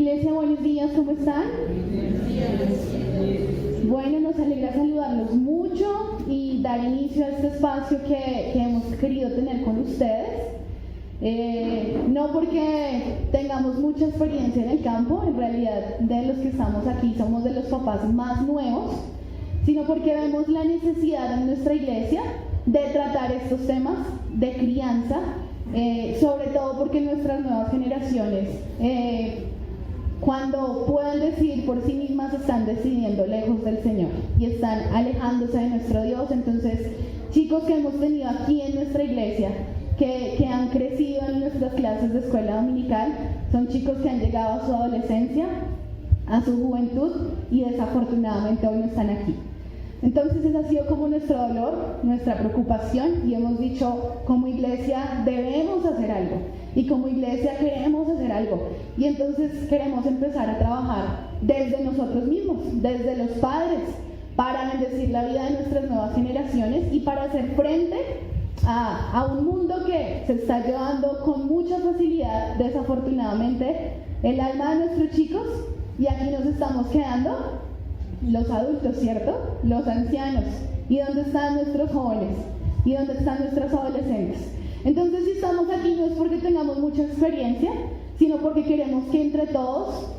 Iglesia, buenos días, ¿cómo están? Bueno, nos alegra saludarlos mucho y dar inicio a este espacio que hemos querido tener con ustedes. No porque tengamos mucha experiencia en el campo, en realidad de los que estamos aquí somos de los papás más nuevos, sino porque vemos la necesidad en nuestra iglesia de tratar estos temas de crianza, sobre todo porque nuestras nuevas generaciones, cuando pueden decidir por sí mismas, están decidiendo lejos del Señor y están alejándose de nuestro Dios. Entonces, chicos que hemos tenido aquí en nuestra iglesia, que han crecido en nuestras clases de escuela dominical, son chicos que han llegado a su adolescencia, a su juventud y desafortunadamente hoy no están aquí. Entonces ese ha sido como nuestro dolor, nuestra preocupación, y hemos dicho, como iglesia debemos hacer algo, y como iglesia queremos hacer algo, y entonces queremos empezar a trabajar desde nosotros mismos, desde los padres, para bendecir la vida de nuestras nuevas generaciones y para hacer frente a un mundo que se está llevando con mucha facilidad, desafortunadamente, el alma de nuestros chicos, y aquí nos estamos quedando los adultos, ¿cierto? Los ancianos. ¿Y dónde están nuestros jóvenes? ¿Y dónde están nuestros adolescentes? Entonces, si estamos aquí no es porque tengamos mucha experiencia, sino porque queremos que entre todos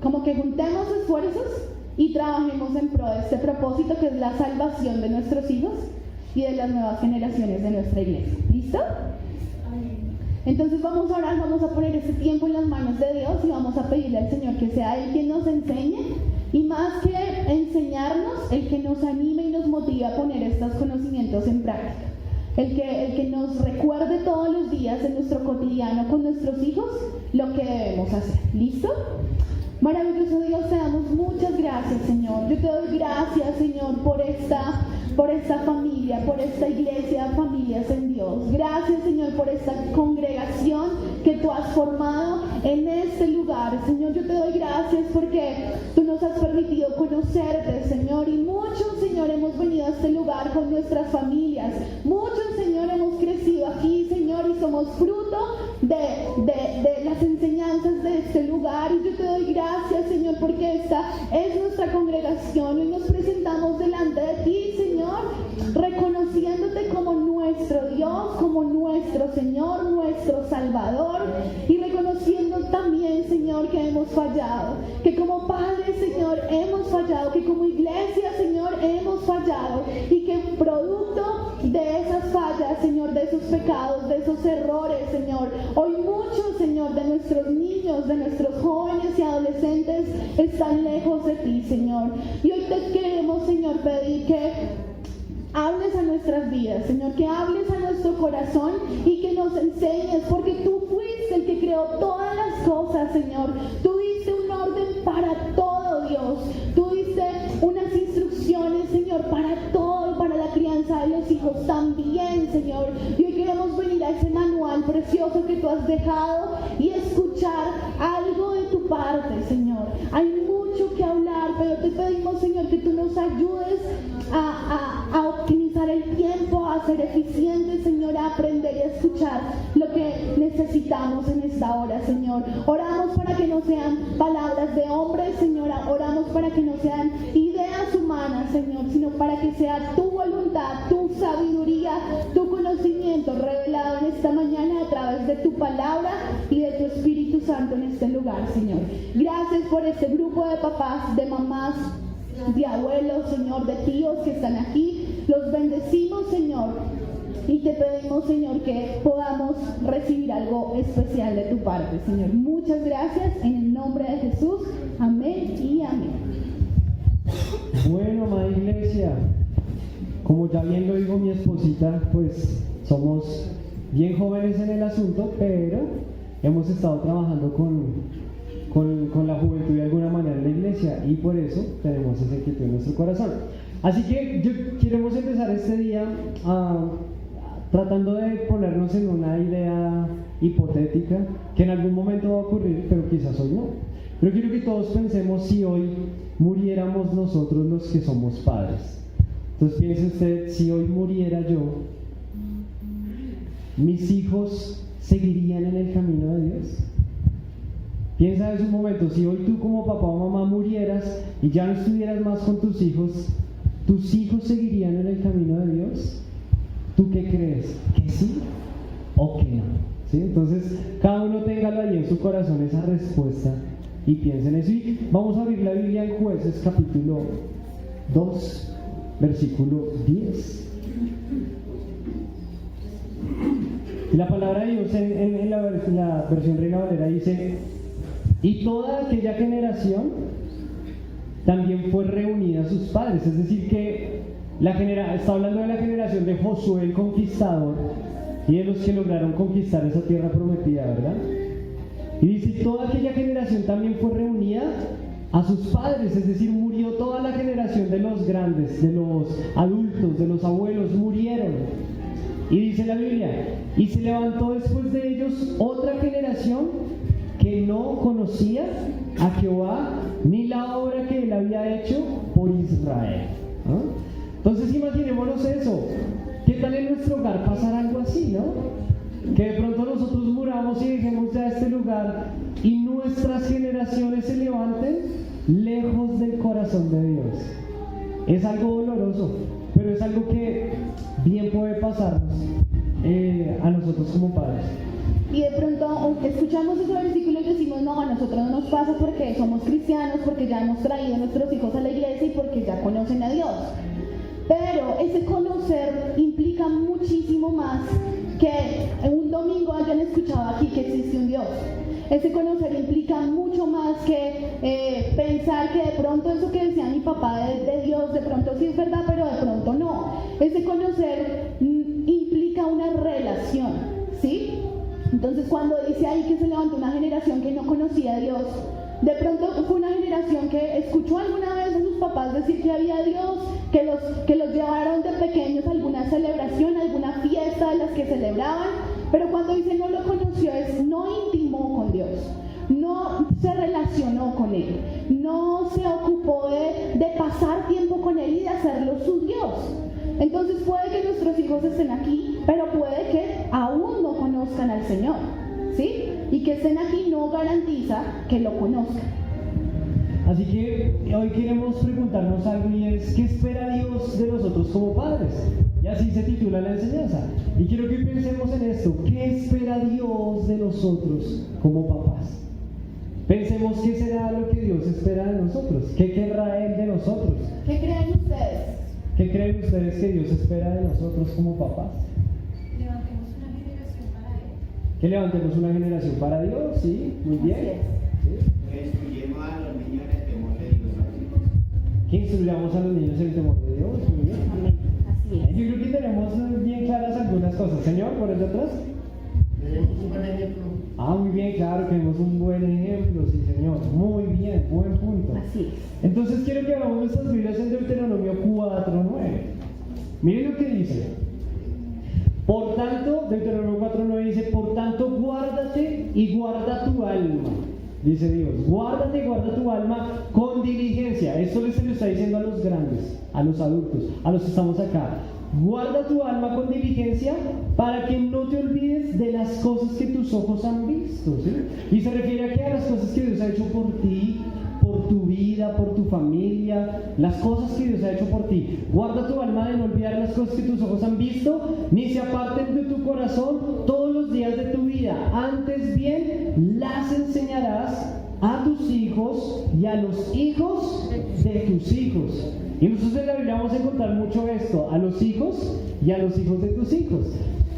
como que juntemos esfuerzos y trabajemos en pro de este propósito, que es la salvación de nuestros hijos y de las nuevas generaciones de nuestra iglesia. ¿Listo? Entonces vamos a orar, vamos a poner este tiempo en las manos de Dios y vamos a pedirle al Señor que sea Él quien nos enseñe, y más que enseñarnos, el que nos anime y nos motive a poner estos conocimientos en práctica. El que nos recuerde todos los días en nuestro cotidiano con nuestros hijos lo que debemos hacer. ¿Listo? Maravilloso Dios, te damos muchas gracias, Señor. Yo te doy gracias, Señor, por esta familia, por esta iglesia, familias en Dios. Gracias, Señor, por esta congregación que tú has formado en este lugar. Señor, yo te doy gracias porque tú nos has permitido conocerte, Señor, y muchos, Señor, hemos venido a este lugar con nuestras familias. Muchos, Señor, hemos crecido aquí, Señor, y somos fruto de las enseñanzas de este lugar. Y yo te doy gracias, Señor, porque esta es nuestra congregación. Hoy nos presentamos delante de ti, Señor, reconociéndote como nuestro Dios, como nuestro Señor, nuestro Salvador, y reconociendo también, Señor, que hemos fallado, que como padres, Señor, hemos fallado, que como iglesia, Señor, hemos fallado, y que producto de esas fallas, Señor, de esos pecados, de esos errores, Señor, hoy muchos, Señor, de nuestros niños, de nuestros jóvenes y adolescentes están lejos de ti, Señor. Y hoy te queremos, Señor, pedir que hables a nuestras vidas, Señor, que hables a nuestro corazón y que nos enseñes, porque tú fuiste el que creó todas las cosas, Señor. Tú diste un orden para todo, Dios. Tú diste unas instrucciones, Señor, para todo, para la crianza de los hijos también, Señor. Y hoy queremos venir a ese manual precioso que tú has dejado y escuchar algo de tu parte, Señor. Hay mucho que hablar, pero te pedimos, Señor, que tú nos ayudes a optimizar el tiempo, a ser eficientes, Señor, a aprender y a escuchar lo que necesitamos en esta hora, Señor. Oramos para que no sean palabras de hombres, Señor. Oramos para que no sean ideas humanas, Señor, sino para que sea tu voluntad, tu sabiduría, tu conocimiento revelado en esta mañana a través de tu palabra y de tu Espíritu Santo en este lugar, Señor. Gracias por este grupo de papás, de mamás, de abuelos, Señor, de tíos que están aquí. Los bendecimos, Señor, y te pedimos, Señor, que podamos recibir algo especial de tu parte, Señor. Muchas gracias, en el nombre de Jesús. Amén y amén. Bueno, amada iglesia, como ya bien lo dijo mi esposita, pues somos bien jóvenes en el asunto, pero hemos estado trabajando con la juventud de alguna manera en la iglesia, y por eso tenemos esa inquietud en nuestro corazón. Así que queremos empezar este día tratando de ponernos en una idea hipotética que en algún momento va a ocurrir, pero quizás hoy no. Pero quiero que todos pensemos si hoy muriéramos nosotros los que somos padres. Entonces piense usted, si hoy muriera yo, ¿mis hijos seguirían en el camino de Dios? Piensa en un momento, si hoy tú como papá o mamá murieras y ya no estuvieras más con tus hijos seguirían en el camino de Dios? ¿Tú qué crees? ¿Que sí o que no? ¿Sí? Entonces, cada uno téngalo ahí en su corazón esa respuesta y piensen en eso. Y vamos a abrir la Biblia en Jueces capítulo 2, versículo 10. Y la palabra de Dios en la versión Reina Valera dice: y toda aquella generación también fue reunida a sus padres. Es decir, que está hablando de la generación de Josué el conquistador y de los que lograron conquistar esa tierra prometida, ¿verdad? Y dice: toda aquella generación también fue reunida a sus padres, es decir, murió toda la generación de los grandes, de los adultos, de los abuelos, murieron. Y dice la Biblia: y se levantó después de ellos otra generación que no conocía a Jehová ni la obra que él había hecho por Israel. ¿No? Entonces imaginémonos eso. ¿Qué tal en nuestro hogar pasar algo así, no? Que de pronto nosotros muramos y dejemos ya este lugar y nuestras generaciones se levanten lejos del corazón de Dios. Es algo doloroso, pero es algo que bien puede pasarnos a nosotros como padres. Y de pronto escuchamos ese versículo y decimos: no, a nosotros no nos pasa porque somos cristianos, porque ya hemos traído a nuestros hijos a la iglesia y porque ya conocen a Dios. Pero ese conocer implica muchísimo más que un domingo hayan escuchado aquí que existe un Dios. Ese conocer implica mucho más que pensar que de pronto eso que decía mi papá de Dios, de pronto sí es verdad, pero de pronto no. Ese conocer implica una relación, ¿sí? Entonces, cuando dice ahí que se levantó una generación que no conocía a Dios, de pronto fue una generación que escuchó alguna vez a sus papás decir que había Dios, que los llevaron de pequeños a alguna celebración, a alguna fiesta de las que celebraban, pero cuando dice no lo conoció, no intimó con Dios, no se relacionó con Él, no se ocupó de pasar tiempo con Él y de hacerlo su Dios. Entonces puede que nuestros hijos estén aquí, pero puede que aún no conozcan al Señor, ¿sí? Y que estén aquí no garantiza que lo conozcan. Así que hoy queremos preguntarnos algo, y es: ¿qué espera Dios de nosotros como padres? Y así se titula la enseñanza. Y quiero que pensemos en esto: ¿qué espera Dios de nosotros como papás? Pensemos qué será lo que Dios espera de nosotros. ¿Qué querrá Él de nosotros? ¿Qué creen ustedes? ¿Qué creen ustedes que Dios espera de nosotros como papás? Levantemos una generación para Él. Que levantemos una generación para Dios, sí, muy bien. ¿Sí? Que instruyamos a los niños en el temor de Dios. Que instruyamos a los niños en el temor de Dios, muy bien. Amén. Así es. Yo creo que tenemos bien claras algunas cosas. Señor, por eso atrás. Tenemos un buen ejemplo. Muy bien, claro, tenemos un buen ejemplo, sí, Señor. Muy bien, buen punto. Así es. Entonces Quiero que hagamos nuestras Biblias en Deuteronomio 4:9. Miren lo que dice. Por tanto, Deuteronomio 4:9 dice: por tanto, guárdate y guarda tu alma. Dice Dios: guárdate y guarda tu alma con diligencia. Esto se lo está diciendo a los grandes, a los adultos, a los que estamos acá. Guarda tu alma con diligencia para que no te olvides de las cosas que tus ojos han visto, ¿sí? Y se refiere a las cosas que Dios ha hecho por ti, por tu vida, por tu familia, las cosas que Dios ha hecho por ti. Guarda tu alma de no olvidar las cosas que tus ojos han visto, ni se aparten de tu corazón todos los días de tu vida. Antes bien, las enseñarás a tus hijos y a los hijos de tus hijos. Y nosotros en la Biblia vamos a encontrar mucho esto: a los hijos y a los hijos de tus hijos.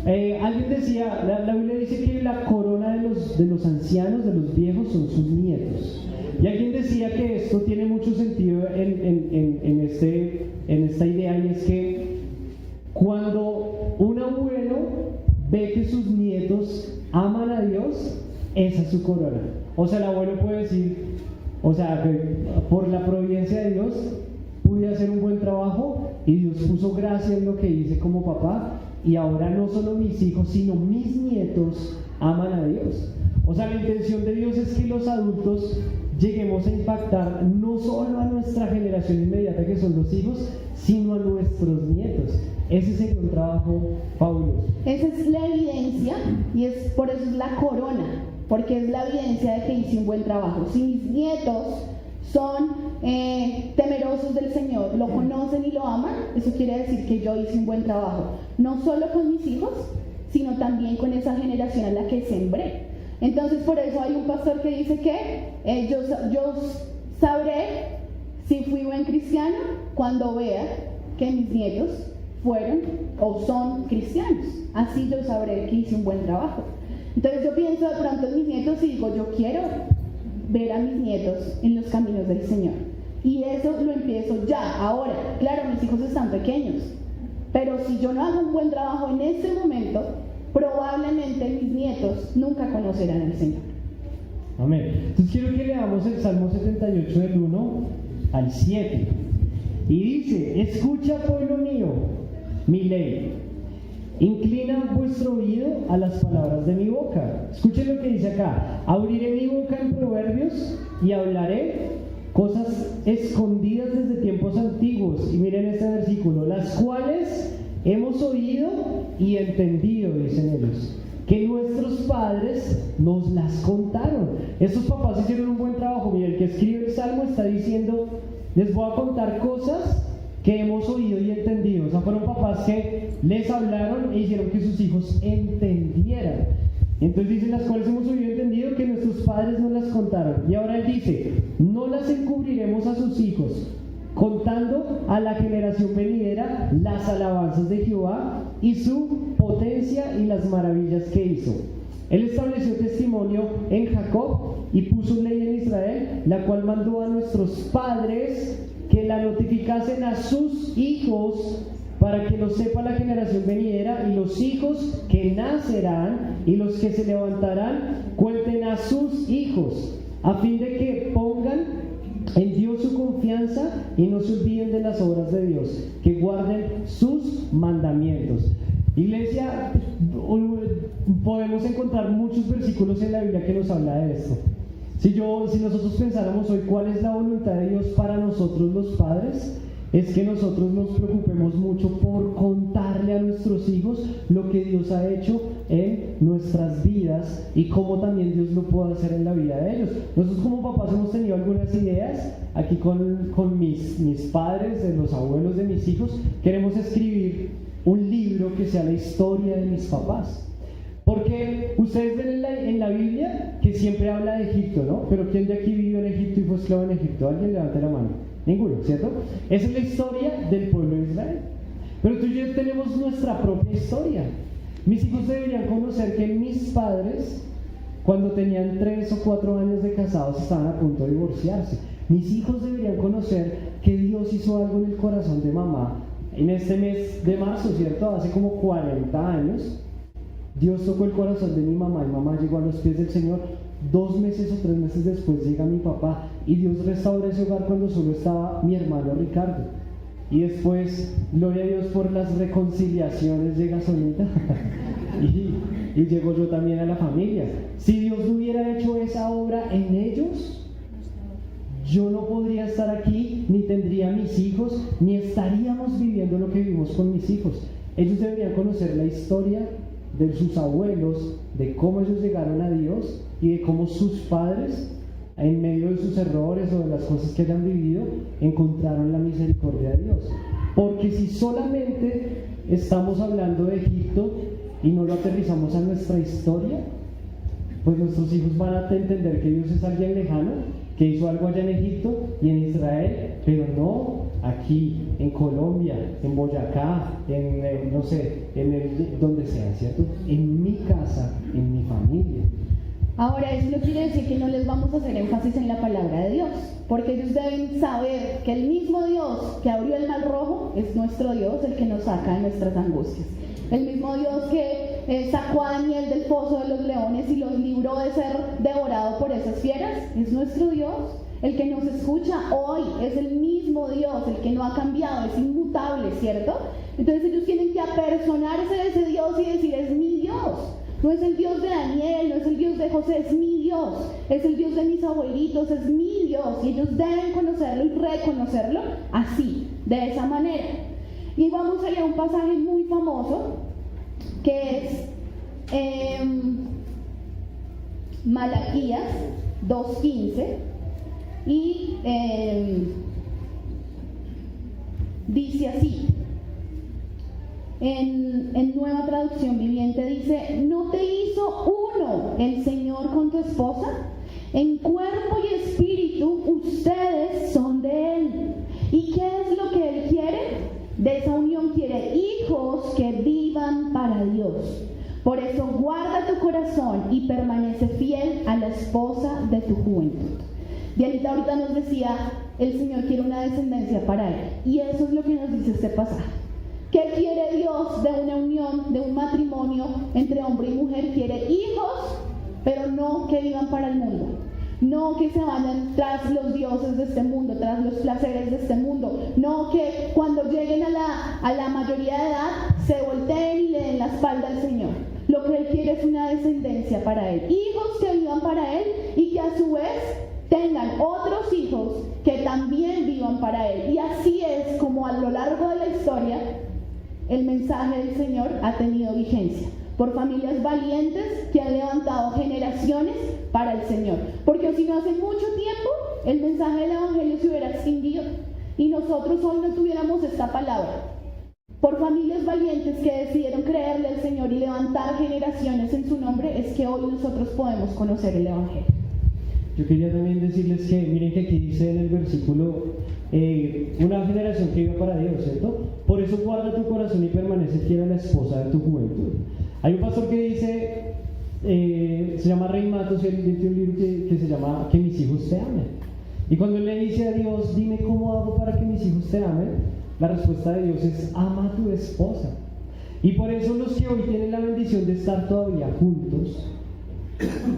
Alguien decía, la Biblia dice que la corona de los ancianos, de los viejos, son sus nietos. Y alguien decía que esto tiene mucho sentido en esta idea, y es que cuando un abuelo ve que sus nietos aman a Dios, esa es su corona. O sea, el abuelo puede decir, o sea, que por la providencia de Dios pude hacer un buen trabajo y Dios puso gracia en lo que hice como papá, y ahora no solo mis hijos, sino mis nietos aman a Dios. O sea, la intención de Dios es que los adultos lleguemos a impactar no solo a nuestra generación inmediata, que son los hijos, sino a nuestros nietos. Ese sería un trabajo fabuloso. esa es la evidencia, y es por eso es la corona. porque es la evidencia de que hice un buen trabajo. Si mis nietos son temerosos del Señor, lo conocen y lo aman, eso quiere decir que yo hice un buen trabajo, no solo con mis hijos, sino también con esa generación a la que sembré. Entonces, por eso hay un pastor que dice que yo sabré si fui buen cristiano cuando vea que mis nietos fueron o son cristianos. Así yo sabré que hice un buen trabajo. Entonces yo pienso de pronto en mis nietos y digo, yo quiero ver a mis nietos en los caminos del Señor. Y eso lo empiezo ya, ahora. Claro, mis hijos están pequeños, pero si yo no hago un buen trabajo en este momento, probablemente mis nietos nunca conocerán al Señor. Amén. Entonces quiero que leamos el Salmo 78 del 1 al 7. Y dice: escucha, pueblo mío, mi ley. Inclina vuestro oído a las palabras de mi boca. Escuchen lo que dice acá: abriré mi boca en proverbios y hablaré cosas escondidas desde tiempos antiguos. Y miren este versículo: las cuales hemos oído y entendido, dicen ellos, que nuestros padres nos las contaron. Estos papás hicieron un buen trabajo. Miren, el que escribe el Salmo está diciendo: les voy a contar cosas que hemos oído y entendido. O sea, fueron papás que les hablaron e hicieron que sus hijos entendieran. Entonces dice: las cuales hemos oído y entendido que nuestros padres nos las contaron. Y ahora él dice: no las encubriremos a sus hijos, contando a la generación venidera las alabanzas de Jehová y su potencia y las maravillas que hizo. Él estableció testimonio en Jacob y puso ley en Israel, la cual mandó a nuestros padres que la notificasen a sus hijos, para que lo sepa la generación venidera, y los hijos que nacerán y los que se levantarán cuenten a sus hijos, a fin de que pongan en Dios su confianza y no se olviden de las obras de Dios, que guarden sus mandamientos. Iglesia, podemos encontrar muchos versículos en la Biblia que nos habla de esto. Si nosotros pensáramos hoy cuál es la voluntad de Dios para nosotros los padres, es que nosotros nos preocupemos mucho por contarle a nuestros hijos lo que Dios ha hecho en nuestras vidas y cómo también Dios lo puede hacer en la vida de ellos. Nosotros como papás hemos tenido algunas ideas aquí con mis padres, de los abuelos de mis hijos. Queremos escribir un libro que sea la historia de mis papás. Porque ustedes ven en la Biblia que siempre habla de Egipto, ¿no? Pero ¿quién de aquí vivió en Egipto y fue esclavo en Egipto? ¿Alguien levante la mano? Ninguno, ¿cierto? Esa es la historia del pueblo de Israel. Pero tú y yo tenemos nuestra propia historia. Mis hijos deberían conocer que mis padres, cuando tenían 3 o 4 años de casados, estaban a punto de divorciarse. Mis hijos deberían conocer que Dios hizo algo en el corazón de mamá. En este mes de marzo, ¿cierto? Hace como 40 años, Dios tocó el corazón de mi mamá y mamá llegó a los pies del Señor. 2 meses o 3 meses después llega mi papá y Dios restauró ese hogar cuando solo estaba mi hermano Ricardo. Y después, gloria a Dios por las reconciliaciones, llega Sonita y llegó yo también a la familia. Si Dios no hubiera hecho esa obra en ellos, yo no podría estar aquí, ni tendría mis hijos, ni estaríamos viviendo lo que vivimos con mis hijos. Ellos deberían conocer la historia de sus abuelos, de cómo ellos llegaron a Dios y de cómo sus padres, en medio de sus errores o de las cosas que hayan vivido, encontraron la misericordia de Dios. Porque si solamente estamos hablando de Egipto y no lo aterrizamos a nuestra historia, pues nuestros hijos van a entender que Dios es alguien lejano, que hizo algo allá en Egipto y en Israel, pero no aquí, en Colombia, en Boyacá, no sé, donde sea, ¿cierto? En mi casa, en mi familia. Ahora, eso no quiere decir que no les vamos a hacer énfasis en la palabra de Dios, porque ellos deben saber que el mismo Dios que abrió el mar rojo es nuestro Dios, el que nos saca de nuestras angustias. El mismo Dios que sacó a Daniel del foso de los leones y los libró de ser devorado por esas fieras, es nuestro Dios. El que nos escucha hoy es el mismo Dios, el que no ha cambiado, es inmutable, ¿cierto? Entonces ellos tienen que apersonarse de ese Dios y decir: es mi Dios. No es el Dios de Daniel, no es el Dios de José, es mi Dios. Es el Dios de mis abuelitos, es mi Dios. Y ellos deben conocerlo y reconocerlo así, de esa manera. Y vamos a ir a un pasaje muy famoso, que es Malaquías 2:15 y dice así, en Nueva Traducción Viviente dice: ¿no te hizo uno el Señor con tu esposa? En cuerpo y espíritu ustedes son de Él. ¿Y qué es lo que Él quiere? De esa unión quiere hijos que vivan para Dios. Por eso guarda tu corazón y permanece fiel a la esposa de tu juventud. Dianita ahorita nos decía, el Señor quiere una descendencia para Él. Y eso es lo que nos dice este pasaje. ¿Qué quiere Dios de una unión, de un matrimonio entre hombre y mujer? Quiere hijos, pero no que vivan para el mundo. No que se vayan tras los dioses de este mundo, tras los placeres de este mundo. No que cuando lleguen a la mayoría de edad se volteen y le den la espalda al Señor. Lo que Él quiere es una descendencia para Él. Hijos que vivan para Él y que a su vez tengan otros hijos que también vivan para Él. Y así es como a lo largo de la historia el mensaje del Señor ha tenido vigencia. Por familias valientes que han levantado generaciones para el Señor. Porque si no, hace mucho tiempo el mensaje del Evangelio se hubiera extinguido y nosotros hoy no tuviéramos esta palabra. Por familias valientes que decidieron creerle al Señor y levantar generaciones en su nombre, es que hoy nosotros podemos conocer el Evangelio. Yo quería también decirles que, miren que aquí dice en el versículo, una generación que viva para Dios, ¿cierto? Por eso guarda tu corazón y permanece fiel a la esposa de tu juventud. Hay un pastor que dice, se llama Rey Matos, él tiene un libro que se llama Que mis hijos te amen. Y cuando él le dice a Dios, dime cómo hago para que mis hijos te amen, la respuesta de Dios es, ama a tu esposa. Y por eso los que hoy tienen la bendición de estar todavía juntos,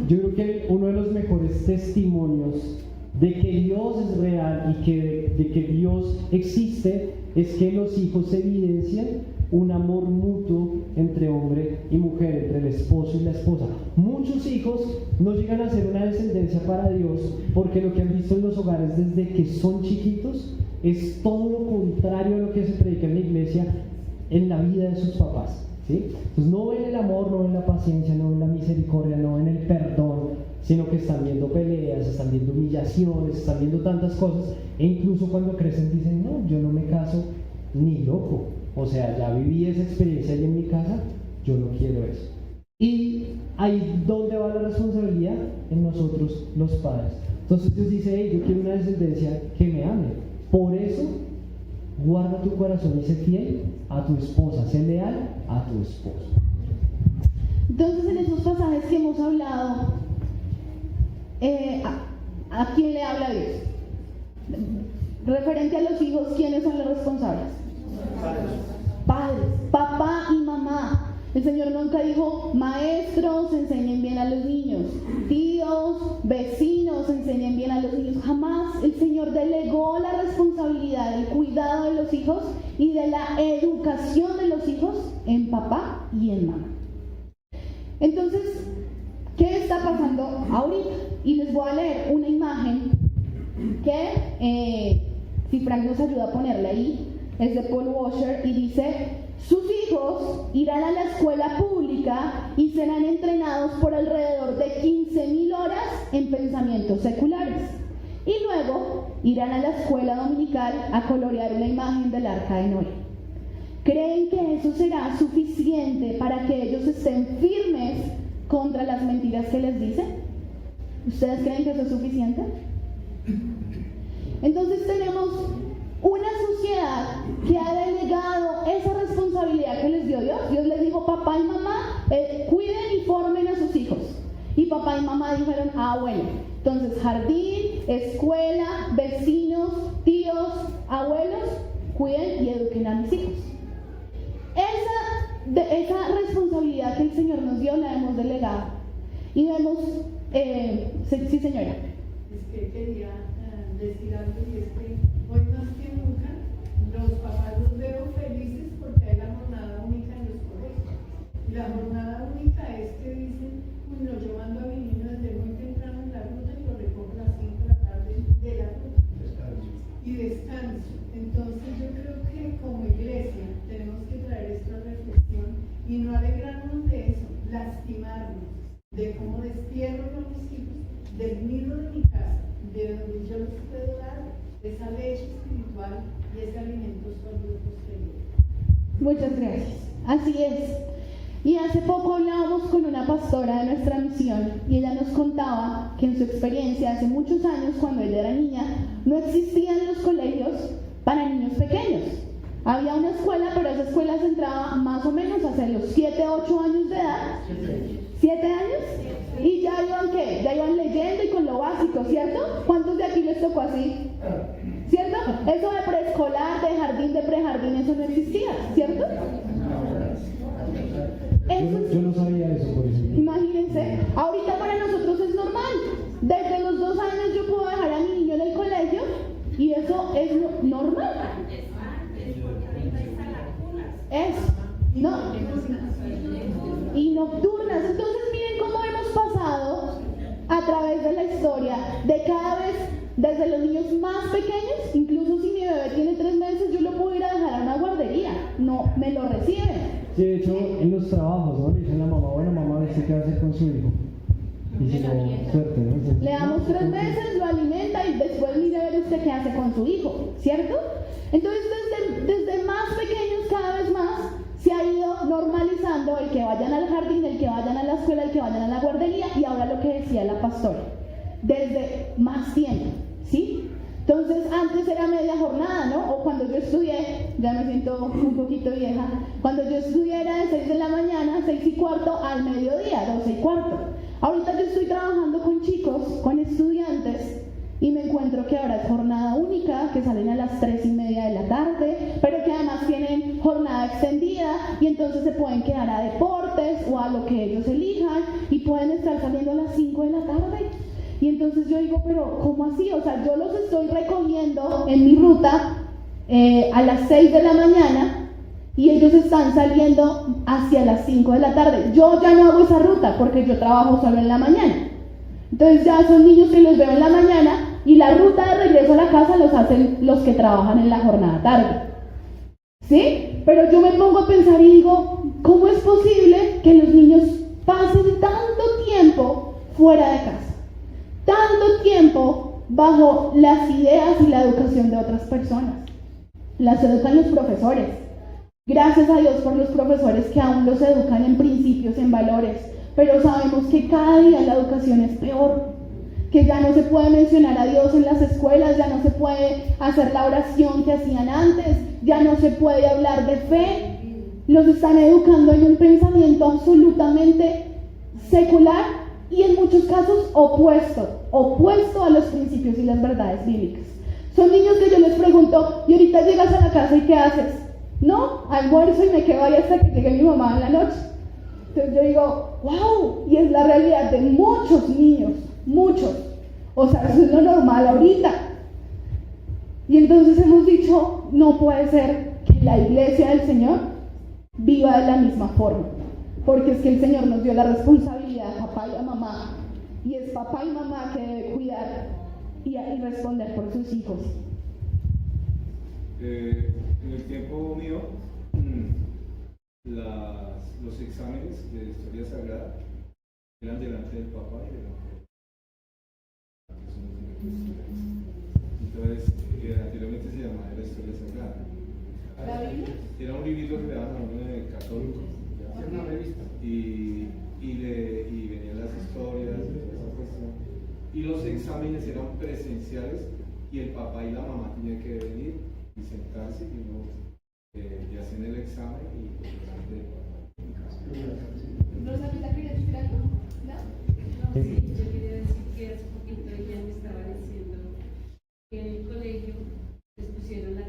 yo creo que uno de los mejores testimonios de que Dios es real y de que Dios existe es que los hijos evidencian un amor mutuo entre hombre y mujer, entre el esposo y la esposa. Muchos hijos no llegan a ser una descendencia para Dios porque lo que han visto en los hogares desde que son chiquitos es todo lo contrario a lo que se predica en la iglesia en la vida de sus papás, ¿sí? Entonces no ven el amor, no ven la paciencia, no ven la misericordia, no ven el perdón, sino que están viendo peleas, están viendo humillaciones, están viendo tantas cosas, e incluso cuando crecen dicen, no, yo no me caso ni loco, o sea, ya viví esa experiencia ahí en mi casa, yo no quiero eso. Y ahí donde va la responsabilidad en nosotros los padres. Entonces Dios dice, hey, yo quiero una descendencia que me ame. Por eso, guarda tu corazón y sé fiel a tu esposa, sé leal a tu esposo. Entonces, en esos pasajes que hemos hablado, ¿a quién le habla Dios? Referente a los hijos, ¿quiénes son los responsables? Padres, papá y mamá. El Señor nunca dijo, maestros, enseñen bien a los niños, tíos, vecinos, enseñen bien a los niños. Jamás el Señor delegó la responsabilidad del cuidado de los hijos y de la educación de los hijos en papá y en mamá. Entonces, ¿qué está pasando ahorita? Y les voy a leer una imagen que, si Frank nos ayuda a ponerla ahí, es de Paul Washer y dice: sus hijos irán a la escuela pública y serán entrenados por alrededor de 15,000 horas en pensamientos seculares. Y luego irán a la escuela dominical a colorear una imagen del arca de Noé. ¿Creen que eso será suficiente para que ellos estén firmes contra las mentiras que les dicen? ¿Ustedes creen que eso es suficiente? Entonces tenemos una sociedad que ha delegado esa responsabilidad que les dio Dios. Dios les dijo, papá y mamá, cuiden y formen a sus hijos. Y papá y mamá dijeron, bueno, entonces jardín, escuela, vecinos, tíos, abuelos, cuiden y eduquen a mis hijos. Esa responsabilidad que el Señor nos dio la hemos delegado. Y vemos, sí señora. Es que quería decir algo, y es que hoy más que nunca los papás los veo felices porque hay la jornada única en los colegios. Y la jornada única es que dicen, no, yo mando a mi niño desde muy temprano en la ruta y lo recojo a las 5 de la tarde de la ruta. Y descanso. Entonces yo creo que como iglesia tenemos que traer esta reflexión y no alegrarnos de eso, lastimarnos. de cómo despierto a mis hijos del nido de mi casa, de donde yo les puedo dar esa leche espiritual y ese alimento sólido posterior. Muchas gracias. Así es. Y hace poco hablábamos con una pastora de nuestra misión y ella nos contaba que en su experiencia hace muchos años, cuando ella era niña, no existían los colegios para niños pequeños. Había una escuela, pero esa escuela se entraba más o menos hacia los 7, 8 años de edad. 7 años. Y ya iban, ¿qué? Ya iban leyendo y con lo básico, ¿cierto? ¿Cuántos de aquí les tocó así? ¿Cierto? Eso de preescolar, de jardín, de prejardín, eso no existía, ¿cierto? Yo no sabía eso, por ejemplo. Imagínense, ahorita para nosotros es normal. Desde los 2 años yo puedo dejar a mi niño en el colegio y eso es normal. Es, no. Y nocturnas. Entonces miren cómo hemos pasado a través de la historia de cada vez, desde los niños más pequeños, incluso si mi bebé tiene 3 meses, yo lo puedo ir a dejar a una guardería. No, me lo reciben. Sí, de hecho, en los trabajos, ¿no? Le dicen a la mamá, bueno, mamá, a ver qué va a hacer con su hijo. Y si no, suerte, ¿no? Le damos 3 meses, lo alimenta y después mire a ver usted qué hace con su hijo, ¿cierto? Entonces, desde más pequeños, cada vez más, se ha ido normalizando el que vayan al jardín, el que vayan a la escuela, el que vayan a la guardería, y ahora lo que decía la pastora, desde más tiempo, ¿sí? Entonces, antes era media jornada, ¿no? O cuando yo estudié, ya me siento un poquito vieja, cuando yo estudié era de 6 de la mañana, 6:15 al mediodía, 12:15. Ahorita yo estoy trabajando con chicos, con estudiantes, y me encuentro que ahora es jornada única, que salen a las 3:30 de la tarde, pero que además tienen jornada extendida, y entonces se pueden quedar a deportes o a lo que ellos elijan, y pueden estar saliendo a las 5 de la tarde. Y entonces yo digo, pero ¿cómo así? O sea, yo los estoy recogiendo en mi ruta a las 6 de la mañana y ellos están saliendo hacia las 5 de la tarde. Yo ya no hago esa ruta porque yo trabajo solo en la mañana. Entonces ya son niños que los veo en la mañana y la ruta de regreso a la casa los hacen los que trabajan en la jornada tarde. ¿Sí? Pero yo me pongo a pensar y digo, ¿cómo es posible que los niños pasen tanto tiempo fuera de casa? Tanto tiempo bajo las ideas y la educación de otras personas. Las educan los profesores. Gracias a Dios por los profesores que aún los educan en principios, en valores. Pero sabemos que cada día la educación es peor. Que ya no se puede mencionar a Dios en las escuelas, ya no se puede hacer la oración que hacían antes, ya no se puede hablar de fe. Los están educando en un pensamiento absolutamente secular y en muchos casos opuesto a los principios y las verdades bíblicas. Son niños que yo les pregunto, y ahorita llegas a la casa y ¿qué haces? No, almuerzo y me quedo ahí hasta que llegue mi mamá en la noche. Entonces yo digo, wow, y es la realidad de muchos niños, muchos. O sea, eso es lo normal ahorita. Y entonces hemos dicho, no puede ser que la iglesia del Señor viva de la misma forma. Porque es que el Señor nos dio la responsabilidad a papá y a mamá, y es papá y mamá que debe cuidar y responder por sus hijos. En el tiempo mío, los exámenes de historia sagrada eran delante del papá y delante del papá. Entonces, anteriormente se llamaba la historia sagrada. ¿La Biblia? Era un librito que le daban a uno de católico. Era una revista. Y venían las historias, esa cuestión. Y los exámenes eran presenciales y el papá y la mamá tenían que venir y sentarse y uno y hacen el examen y delante del papá. ¿Rosalita quería decir algo? ¿No? No, sí, yo quería decir que hace poquito ella me estaba diciendo que en el colegio les pusieron la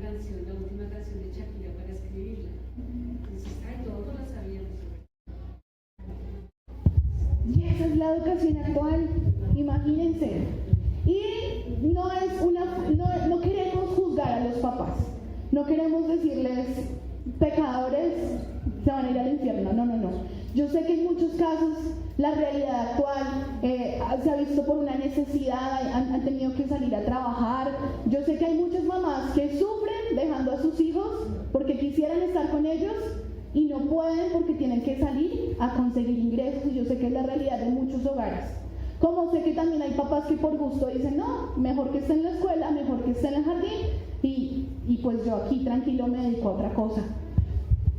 última canción de Shakira para escribirla. Entonces, todos la sabíamos. Y esa es la educación actual, imagínense. Y no queremos juzgar a los papás, no queremos decirles pecadores se van a ir al infierno, no. Yo sé que en muchos casos la realidad actual se ha visto por una necesidad, han tenido que salir a trabajar. Yo sé que hay muchas mamás que sufren dejando a sus hijos porque quisieran estar con ellos, y no pueden porque tienen que salir a conseguir ingresos, y yo sé que es la realidad de muchos hogares. Como sé que también hay papás que por gusto dicen, no, mejor que esté en la escuela, mejor que esté en el jardín, y pues yo aquí tranquilo me dedico a otra cosa.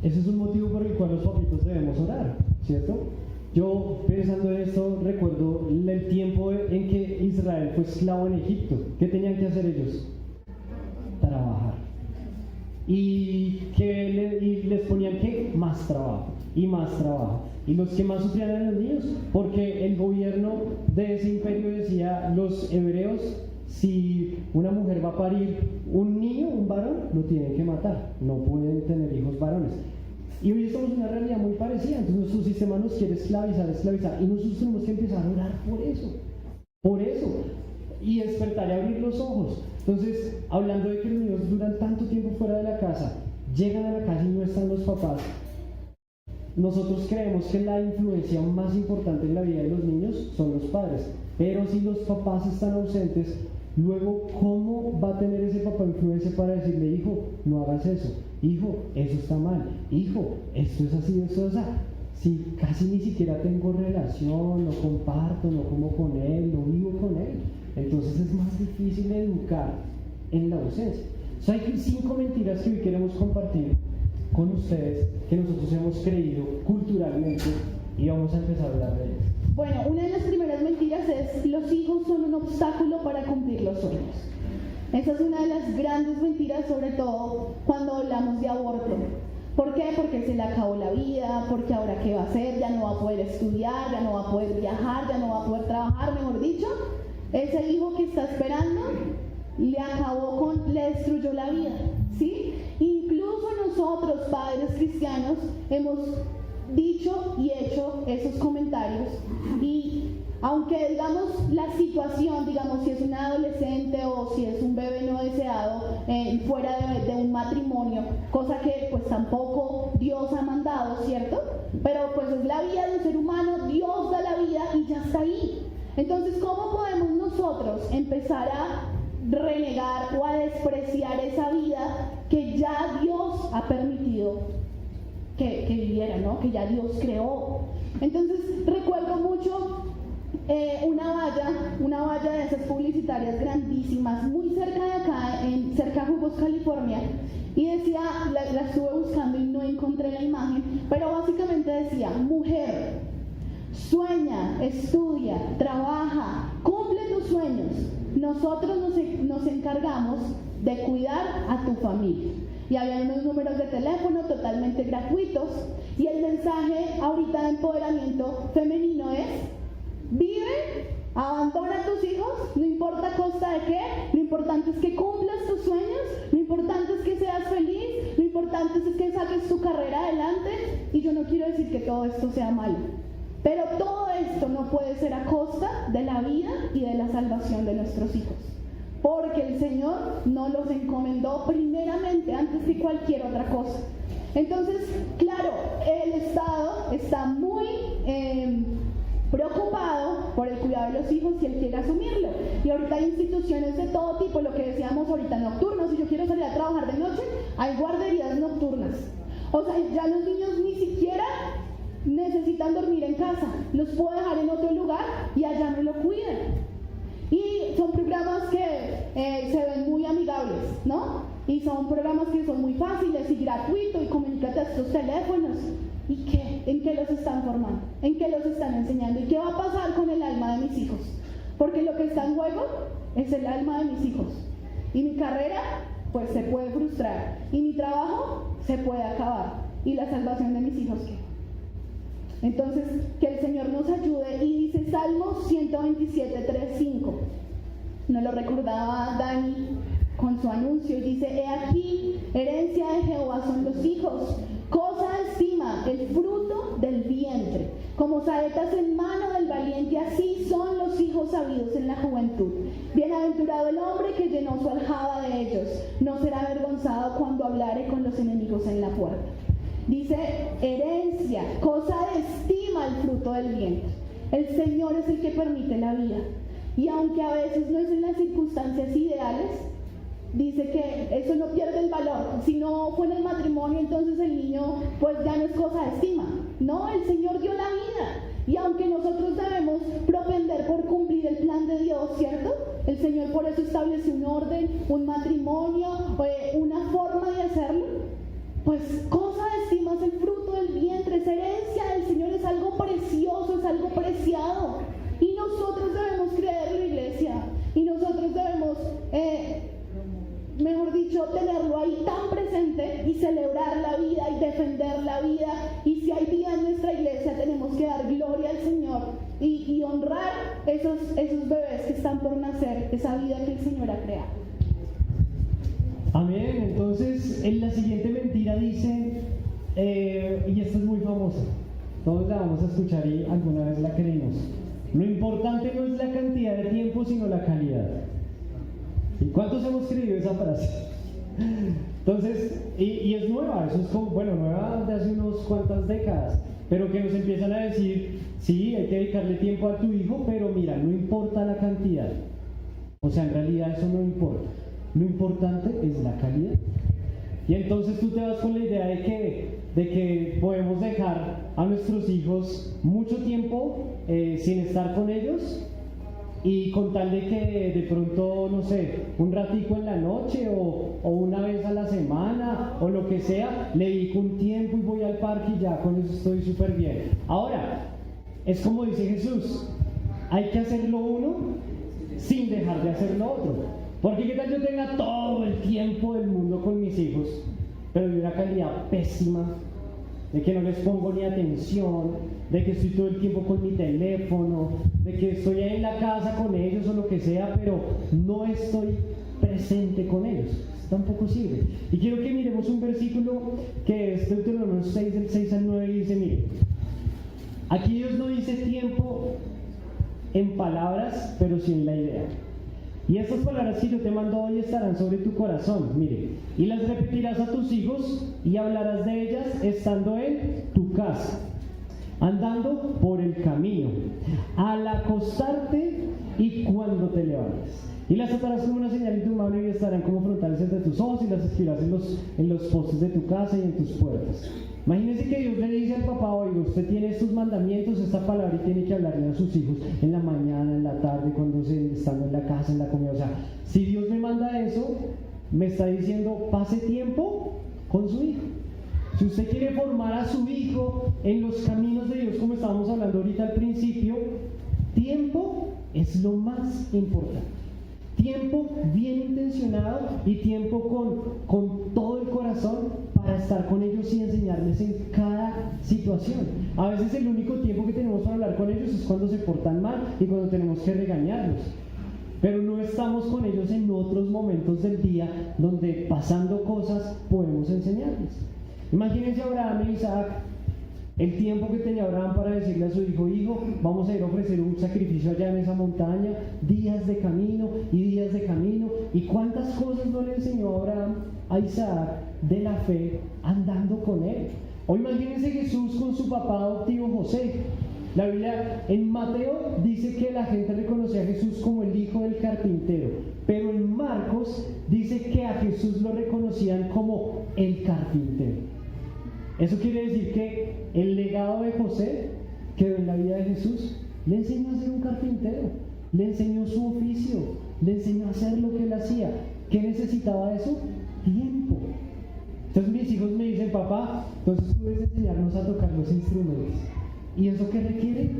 Ese es un motivo por el cual los papitos debemos orar, ¿cierto? Yo, pensando en esto, recuerdo el tiempo en que Israel fue esclavo en Egipto. ¿Qué tenían que hacer ellos? Trabajar. Y les ponían ¿qué? Más trabajo y más trabajo. Y los que más sufrían eran los niños, porque el gobierno de ese imperio decía, los hebreos, si una mujer va a parir un niño, un varón, lo tienen que matar, no pueden tener hijos varones. Y hoy estamos en una realidad muy parecida, entonces nuestro sistema nos quiere esclavizar, y nosotros tenemos que empezar a orar por eso, y despertar y abrir los ojos. Entonces, hablando de que los niños duran tanto tiempo fuera de la casa, llegan a la casa y no están los papás, nosotros creemos que la influencia más importante en la vida de los niños son los padres, pero si los papás están ausentes, luego, ¿cómo va a tener ese papá influencia para decirle, hijo, no hagas eso? Hijo, eso está mal. Hijo, esto es así, esto es así. Si casi ni siquiera tengo relación, no comparto, no como con él, no vivo con él, entonces es más difícil educar en la ausencia. Hay 5 mentiras que hoy queremos compartir con ustedes, que nosotros hemos creído culturalmente, y vamos a empezar a hablar de ellas. Bueno, una de las primeras mentiras es: los hijos son un obstáculo para cumplir los sueños. Esa es una de las grandes mentiras, sobre todo cuando hablamos de aborto. ¿Por qué? Porque se le acabó la vida, porque ahora qué va a hacer, ya no va a poder estudiar, ya no va a poder viajar, ya no va a poder trabajar, mejor dicho. Ese hijo que está esperando le destruyó la vida, ¿sí? Incluso nosotros, padres cristianos, hemos dicho y hecho esos comentarios, y aunque digamos la situación, digamos si es un adolescente o si es un bebé no deseado fuera de un matrimonio, cosa que pues tampoco Dios ha mandado, ¿cierto? Pero pues es la vida de un ser humano, Dios da la vida y ya está ahí. Entonces, ¿cómo podemos nosotros empezar a renegar o a despreciar esa vida que ya Dios ha permitido que viviera, ¿no? Que ya Dios creó? Entonces recuerdo mucho una valla de esas publicitarias grandísimas, muy cerca de acá, cerca de Jugos, California, y decía, la estuve buscando y no encontré la imagen, pero básicamente decía: mujer, sueña, estudia, trabaja, cumple tus sueños, nosotros nos encargamos de cuidar a tu familia. Y había unos números de teléfono totalmente gratuitos, y el mensaje ahorita de empoderamiento femenino es: vive, abandona a tus hijos, no importa a costa de qué, lo importante es que cumplas tus sueños, lo importante es que seas feliz, lo importante es que saques tu carrera adelante. Y yo no quiero decir que todo esto sea malo, pero todo esto no puede ser a costa de la vida y de la salvación de nuestros hijos, porque el Señor nos los encomendó primeramente antes que cualquier otra cosa. Entonces, claro, el Estado está muy preocupado por el cuidado de los hijos y él quiere asumirlo. Y ahorita hay instituciones de todo tipo, lo que decíamos ahorita, nocturnos. Si yo quiero salir a trabajar de noche, hay guarderías nocturnas. O sea, ya los niños ni siquiera necesitan dormir en casa, los puedo dejar en otro lugar y allá me lo cuidan. Y son programas que se ven muy amigables, ¿no? Y son programas que son muy fáciles y gratuitos, y comunícate a estos teléfonos. ¿Y qué? ¿En qué los están formando? ¿En qué los están enseñando? ¿Y qué va a pasar con el alma de mis hijos? Porque lo que está en juego es el alma de mis hijos. Y mi carrera, pues se puede frustrar. Y mi trabajo se puede acabar. ¿Y la salvación de mis hijos qué? Entonces, que el Señor nos ayude. Y dice Salmos 127, 3, 5. Nos lo recordaba Dani con su anuncio, y dice: he aquí, herencia de Jehová son los hijos, cosa de estima, el fruto del vientre. Como saetas en mano del valiente, así son los hijos sabidos en la juventud. Bienaventurado el hombre que llenó su aljaba de ellos, no será avergonzado cuando hablare con los enemigos en la puerta. Dice herencia, cosa de estima, el fruto del vientre. El Señor es el que permite la vida, y aunque a veces no es en las circunstancias ideales, dice que eso no pierde el valor. Si no fue en el matrimonio, entonces el niño pues ya no es cosa de estima. No, el Señor dio la vida. Y aunque nosotros debemos propender por cumplir el plan de Dios, ¿cierto? El Señor por eso estableció un orden, un matrimonio, una forma de hacerlo. Pues cosa de estima es el fruto del vientre, es herencia del Señor, es algo precioso, es algo preciado. Y nosotros debemos creerlo, iglesia. Y nosotros debemos, mejor dicho, tenerlo ahí tan presente y celebrar la vida y defender la vida. Y si hay vida en nuestra iglesia, tenemos que dar gloria al Señor y honrar esos bebés que están por nacer, esa vida que el Señor ha creado. Amén. Entonces, en la siguiente mentira dice, y esta es muy famosa, todos la vamos a escuchar y alguna vez la creímos: lo importante no es la cantidad de tiempo, sino la calidad. ¿Y cuántos hemos creído esa frase? Entonces, y es nueva, eso es como, nueva de hace unas cuantas décadas, pero que nos empiezan a decir, sí, hay que dedicarle tiempo a tu hijo, pero mira, no importa la cantidad. O sea, en realidad eso no importa. Lo importante es la calidad. Y entonces tú te vas con la idea de que podemos dejar a nuestros hijos mucho tiempo sin estar con ellos, y con tal de que de pronto, no sé, un ratico en la noche o una vez a la semana o lo que sea, le dedico un tiempo y voy al parque y ya con eso estoy súper bien. Ahora, es como dice Jesús, hay que hacerlo uno sin dejar de hacer lo otro. Porque qué tal yo tenga todo el tiempo del mundo con mis hijos, pero de una calidad pésima, de que no les pongo ni atención, de que estoy todo el tiempo con mi teléfono, de que estoy ahí en la casa con ellos o lo que sea, pero no estoy presente con ellos. Tampoco sirve. Y quiero que miremos un versículo que es Deuteronomio 6, del 6 al 9, y dice, mire, aquí Dios no dice tiempo en palabras, pero sí en la idea. Y estas palabras que yo te mando hoy estarán sobre tu corazón, mire, y las repetirás a tus hijos y hablarás de ellas estando en tu casa, andando por el camino, al acostarte y cuando te levantes. Y las atarás como una señal en tu mano y estarán como frontales entre tus ojos, y las escribirás en los postes de tu casa y en tus puertas. Imagínense que Dios le dice al papá, oiga, usted tiene estos mandamientos, esta palabra, y tiene que hablarle a sus hijos en la mañana, en la tarde, cuando están en la casa, en la comida. O sea, si Dios me manda eso, me está diciendo, pase tiempo con su hijo. Si usted quiere formar a su hijo en los caminos de Dios, como estábamos hablando ahorita al principio, tiempo es lo más importante. Tiempo bien intencionado y tiempo con todo el corazón para estar con ellos y enseñarles en cada situación. A veces el único tiempo que tenemos para hablar con ellos es cuando se portan mal y cuando tenemos que regañarlos. Pero no estamos con ellos en otros momentos del día donde, pasando cosas, podemos enseñarles. Imagínense a Abraham e Isaac, el tiempo que tenía Abraham para decirle a su hijo, hijo, vamos a ir a ofrecer un sacrificio allá en esa montaña, días de camino y días de camino. ¿Y cuántas cosas no le enseñó Abraham a Isaac de la fe andando con él? O imagínense Jesús con su papá adoptivo José. La Biblia en Mateo dice que la gente reconocía a Jesús como el hijo del carpintero, pero en Marcos dice que a Jesús lo reconocían como el carpintero. Eso quiere decir que el legado de José quedó en la vida de Jesús. Le enseñó a ser un carpintero, le enseñó su oficio, le enseñó a hacer lo que él hacía. ¿Qué necesitaba eso? Tiempo. Entonces mis hijos me dicen, papá, entonces tú debes enseñarnos a tocar los instrumentos. ¿Y eso qué requiere?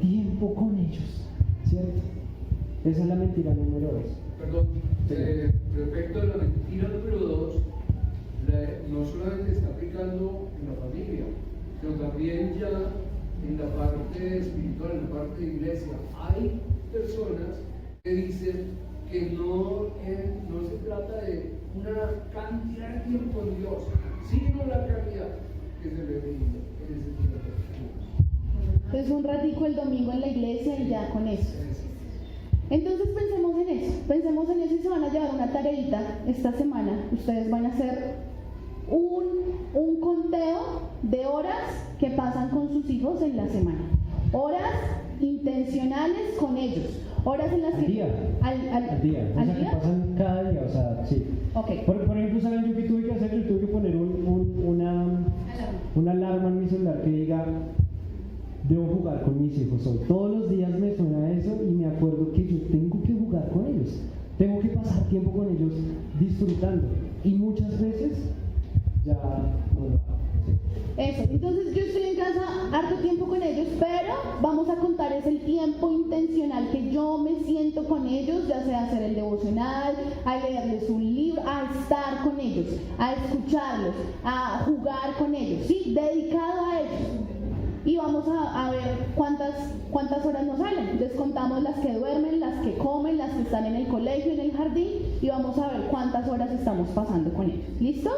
Tiempo con ellos, ¿cierto? Esa es la mentira número 2. Perdón, respecto a la mentira número 2, no solamente está aplicando en la familia, sino también ya en la parte espiritual, en la parte de iglesia. Hay personas que dicen que no se trata de una cantidad de tiempo en Dios, sino la calidad que se le brinda en ese tiempo. Entonces un ratico el domingo en la iglesia y ya con eso. Entonces pensemos en eso y se van a llevar una tareita esta semana. Ustedes van a hacer un conteo de horas que pasan con sus hijos en la semana. Horas intencionales con ellos. Horas en las Al que... día. ¿Al día. O sea, que pasan cada día, o sea, sí. Ok. Por ejemplo, ¿saben yo qué tuve que hacer? Yo tuve que poner una alarma en mi celular que diga, debo jugar con mis hijos hoy. Todos los días me suena eso y me acuerdo que yo tengo que jugar con ellos. Tengo que pasar tiempo con ellos disfrutando. Y muchas veces ya no lo hago. Eso, entonces yo estoy en casa harto tiempo con ellos, pero vamos a contar es el tiempo intencional que yo me siento con ellos, ya sea hacer el devocional, a leerles un libro, a estar con ellos, a escucharlos, a jugar con ellos, ¿sí? Dedicado a ellos. Y vamos a ver cuántas horas nos salen. Les contamos las que duermen, las que comen, las que están en el colegio, en el jardín, y vamos a ver cuántas horas estamos pasando con ellos. ¿Listo?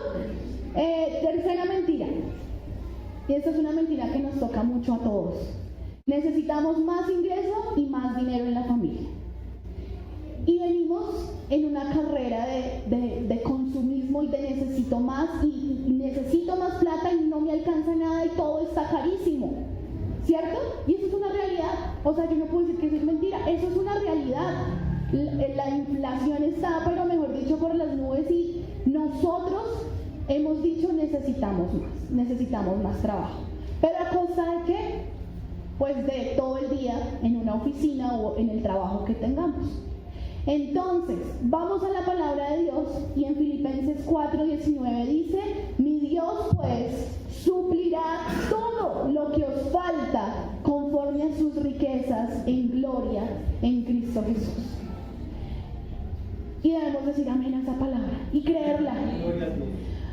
Tercera mentira. Y esta es una mentira que nos toca mucho a todos. Necesitamos más ingreso y más dinero en la familia. Y venimos en una carrera de consumismo y de necesito más y necesito más plata y no me alcanza nada y todo está carísimo. ¿Cierto? Y eso es una realidad. O sea, yo no puedo decir que eso es mentira. Eso es una realidad. La inflación está, pero mejor dicho, por las nubes y nosotros hemos dicho necesitamos más trabajo. ¿Pero a costa de qué? Pues de todo el día en una oficina o en el trabajo que tengamos. Entonces, vamos a la palabra de Dios y en Filipenses 4:19 dice, mi Dios pues suplirá todo lo que os falta conforme a sus riquezas en gloria en Cristo Jesús. Y debemos decir amén a esa palabra y creerla.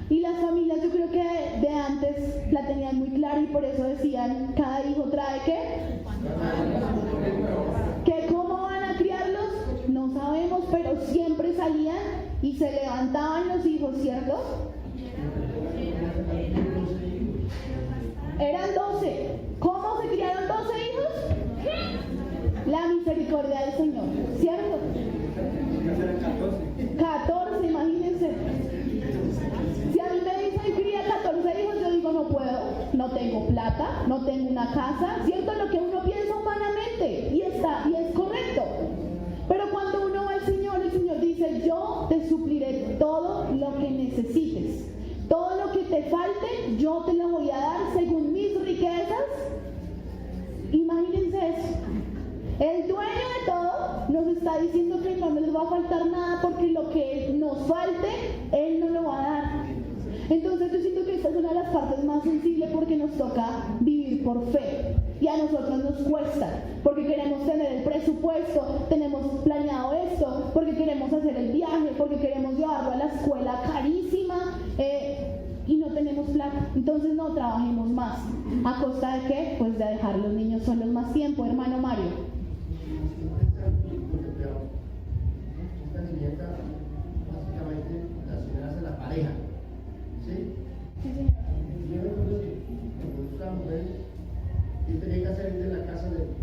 Y las familias yo creo que de antes la tenían muy clara y por eso decían, cada hijo trae ¿qué? ¿Que cómo van a criarlos? No sabemos, pero siempre salían y se levantaban los hijos, ¿cierto? Eran 12. ¿Cómo se criaron 12 hijos? La misericordia del Señor, ¿cierto? 14, imagínense. Si a mí me dicen cría 14 hijos, yo digo no puedo, no tengo plata, no tengo una casa, ¿cierto? Lo que uno piensa humanamente y es correcto. Pero cuando uno va al Señor, el Señor dice, yo te supliré todo lo que necesites. Todo lo que te falte, yo te lo voy a dar según mis riquezas. Imagínense eso. El dueño de todo nos está diciendo que no les va a faltar nada porque lo que nos falte, Él no lo va a dar. Entonces yo siento que esta es una de las partes más sensibles porque nos toca vivir por fe. Y a nosotros nos cuesta, porque queremos tener el presupuesto, tenemos planeado esto, porque queremos hacer el viaje, porque queremos llevarlo a la escuela carísima y no tenemos plata. Entonces no trabajemos más. ¿A costa de qué? Pues de dejar a los niños solos más tiempo, hermano Mario. Esta niñeta, básicamente, la señora hace la pareja. ¿Sí? Sí, señor. Yo recuerdo que cuando yo era mujer, yo tenía que salir de la casa de la casa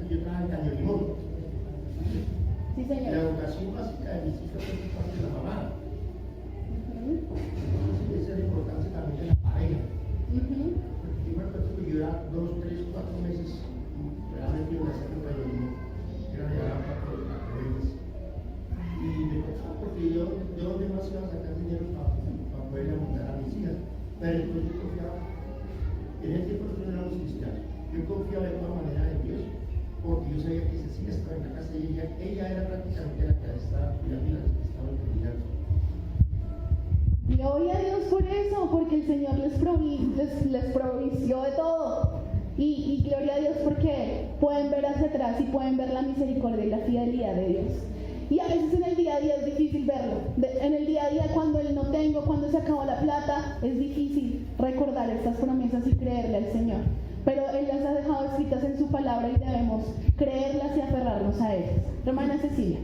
que yo trabajaba en Caño Limón. Sí, señor. La educación básica de mis hijos es parte de la mamá. Entonces, esa es la importancia también de la pareja. Porque yo me acuerdo que yo era 2, 3, 4 meses realmente en la sala de Limón. Era de la veces. Y me costó porque yo demasiado iba a sacar dinero para poder alimentar a mis hijas. Pero entonces yo confiaba, en ese tiempo nosotros éramos cristianos, yo confiaba de todas maneras en Dios, porque yo sabía que Cecilia estaba en la casa y ella era prácticamente la que estaba cuidando y la que estaba cuidando. Gloria a Dios por eso, porque el Señor les provisió de todo. Y gloria a Dios porque pueden ver hacia atrás y pueden ver la misericordia y la fidelidad de Dios. Y a veces en el día a día es difícil verlo. En el día a día cuando no tengo, cuando se acabó la plata, es difícil recordar estas promesas y creerle al Señor. Pero Él las ha dejado escritas en su palabra y debemos creerlas y aferrarnos a ellas. Hermana Cecilia.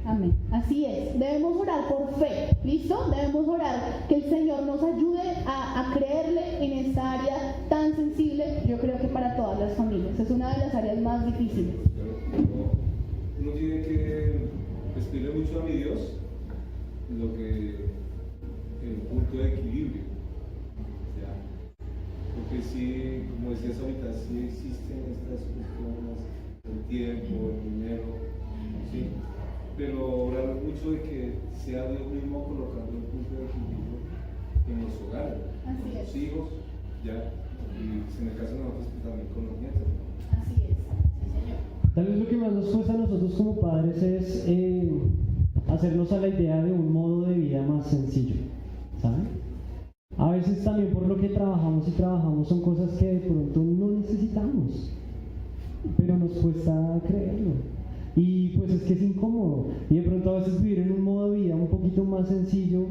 Amén. Así es, debemos orar por fe, ¿listo? Debemos orar que el Señor nos ayude a creerle en esta área tan sensible, yo creo que para todas las familias, es una de las áreas más difíciles. Uno tiene que pedirle mucho a mi Dios el punto de equilibrio, ¿ya? Porque sí, como decías ahorita, sí existen estas cuestiones, el tiempo, el dinero, ¿sí? Pero orar mucho de que sea Dios mismo colocando el punto de equilibrio en los hogares, con los hijos, ¿ya? Y en el caso de nosotros pues, también con los nietos. Así es, sí señor. Tal vez lo que más nos cuesta a nosotros como padres es hacernos a la idea de un modo de vida más sencillo, ¿saben? A veces también por lo que trabajamos son cosas que de pronto no necesitamos, pero nos cuesta creerlo. Y pues es que es incómodo. Y de pronto a veces vivir en un modo de vida un poquito más sencillo,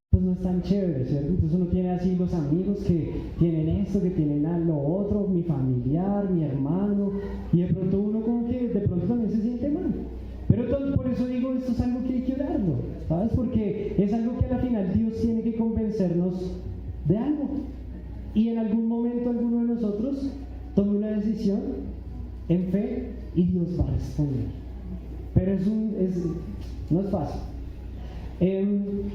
pues no es tan chévere, ¿cierto? Entonces uno tiene así los amigos que tienen esto, que tienen lo otro, mi familiar, mi hermano, y de pronto uno como que de pronto también se siente mal. Pero por eso digo, esto es algo que hay que orarlo, ¿sabes? Porque es algo que a la final Dios tiene que convencernos de algo. Y en algún momento alguno de nosotros tome una decisión en fe y Dios va a responder. Pero no es fácil.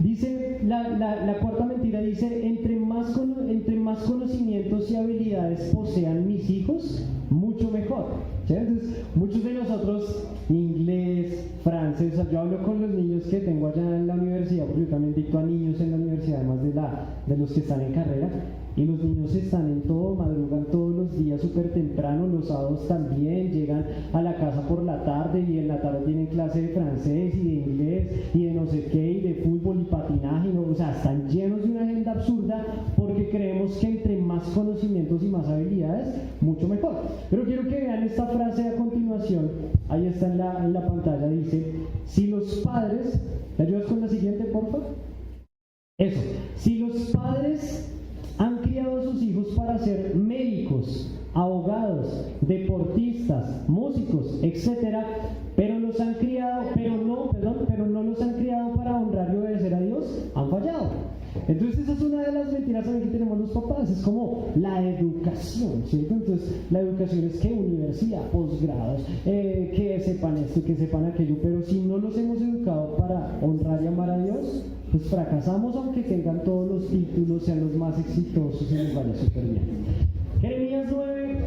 Dice, la cuarta mentira dice, entre más conocimientos y habilidades posean mis hijos, mucho mejor. ¿Sí? Entonces, muchos de nosotros, inglés, francés, yo hablo con los niños que tengo allá en la universidad, porque yo también dicto a niños en la universidad, además de los que están en carrera, y los niños están en todo, madrugan todos los días súper temprano, los sábados también, llegan a la casa por la tarde y en la tarde tienen clase de francés y de inglés y de no sé qué y de fútbol y patinaje, o sea, están llenos de una agenda absurda porque creemos que entre más conocimientos y más habilidades, mucho mejor. Pero quiero que vean esta frase a continuación, ahí está en la pantalla, dice, si los padres, ¿me ayudas con la siguiente, por favor? Eso, si los padres han criado a sus hijos para ser médicos, abogados, deportistas, músicos, etcétera, pero no los han criado para honrar y obedecer a Dios, han fallado. Entonces esa es una de las mentiras también que tenemos los papás, es como la educación, ¿cierto? Entonces la educación es que universidad, posgrados, que sepan esto, que sepan aquello, pero si no los hemos educado para honrar y amar a Dios, pues fracasamos aunque tengan todos los títulos, sean los más exitosos y les vaya súper bien. Jeremías 9,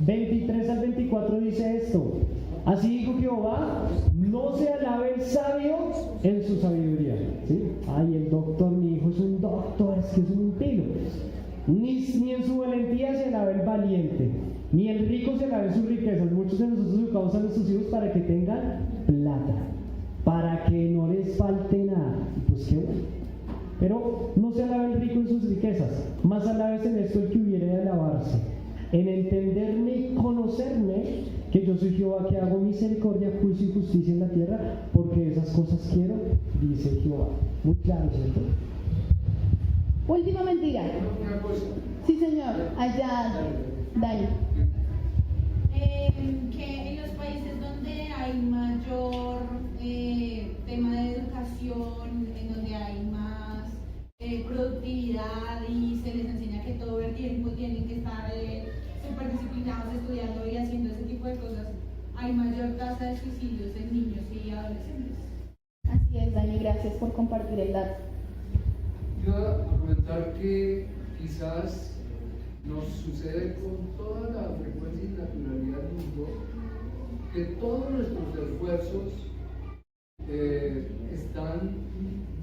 23 al 24 dice esto, así dijo Jehová, no se alabe el sabio en su sabiduría. ¿Sí? Ay, el doctor, mi hijo es un doctor, es que es un pilo. Ni en su valentía se alabe el valiente, ni el rico se alabe sus riquezas. Muchos de nosotros educamos a nuestros hijos para que tengan plata, para que no les falte nada. Pues qué bueno. Pero no se alabe el rico en sus riquezas, más alabes en esto el que hubiere de alabarse, en entenderme y conocerme, que yo soy Jehová, que hago misericordia, juicio y justicia en la tierra, porque esas cosas quiero, dice Jehová. Muy claro, ¿cierto? Última mentira. Una cosa. Sí, señor. Allá, Dani. Que en los países donde hay mayor tema de educación, en donde hay más productividad y se les enseña que todo el tiempo tienen que estar súper disciplinados, estudiando y haciendo ese tipo de cosas, hay mayor tasa de suicidios en niños y adolescentes. Así es, Dani, gracias por compartir el dato. Iba a comentar que quizás nos sucede con toda la frecuencia y naturalidad del mundo que todos nuestros esfuerzos están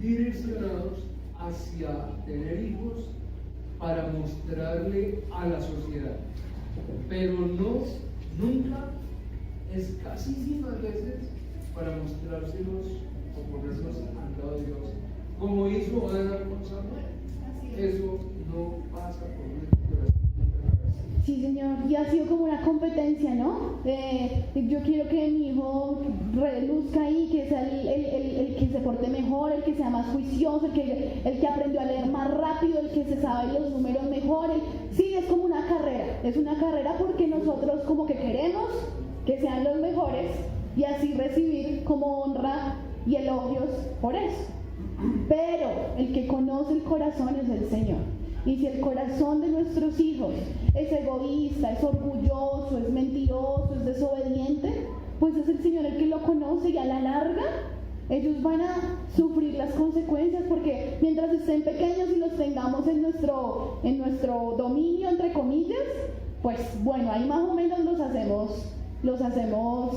direccionados hacia tener hijos para mostrarle a la sociedad, pero nunca, escasísimas veces, para mostrárselos o ponerlos al lado de Dios, como hizo Ana con Samuel. Eso no pasa por nuestro corazón. Sí, señor, y ha sido como una competencia, ¿no? Yo quiero que mi hijo reluzca ahí, que sea el que se porte mejor, el que sea más juicioso, el que aprendió a leer más rápido, el que se sabe los números mejor. Sí, es como una carrera porque nosotros como que queremos que sean los mejores y así recibir como honra y elogios por eso. Pero el que conoce el corazón es el Señor. Y si el corazón de nuestros hijos es egoísta, es orgulloso, es mentiroso, es desobediente, pues es el Señor el que lo conoce, y a la larga ellos van a sufrir las consecuencias, porque mientras estén pequeños y los tengamos en nuestro dominio, entre comillas, pues bueno, ahí más o menos los hacemos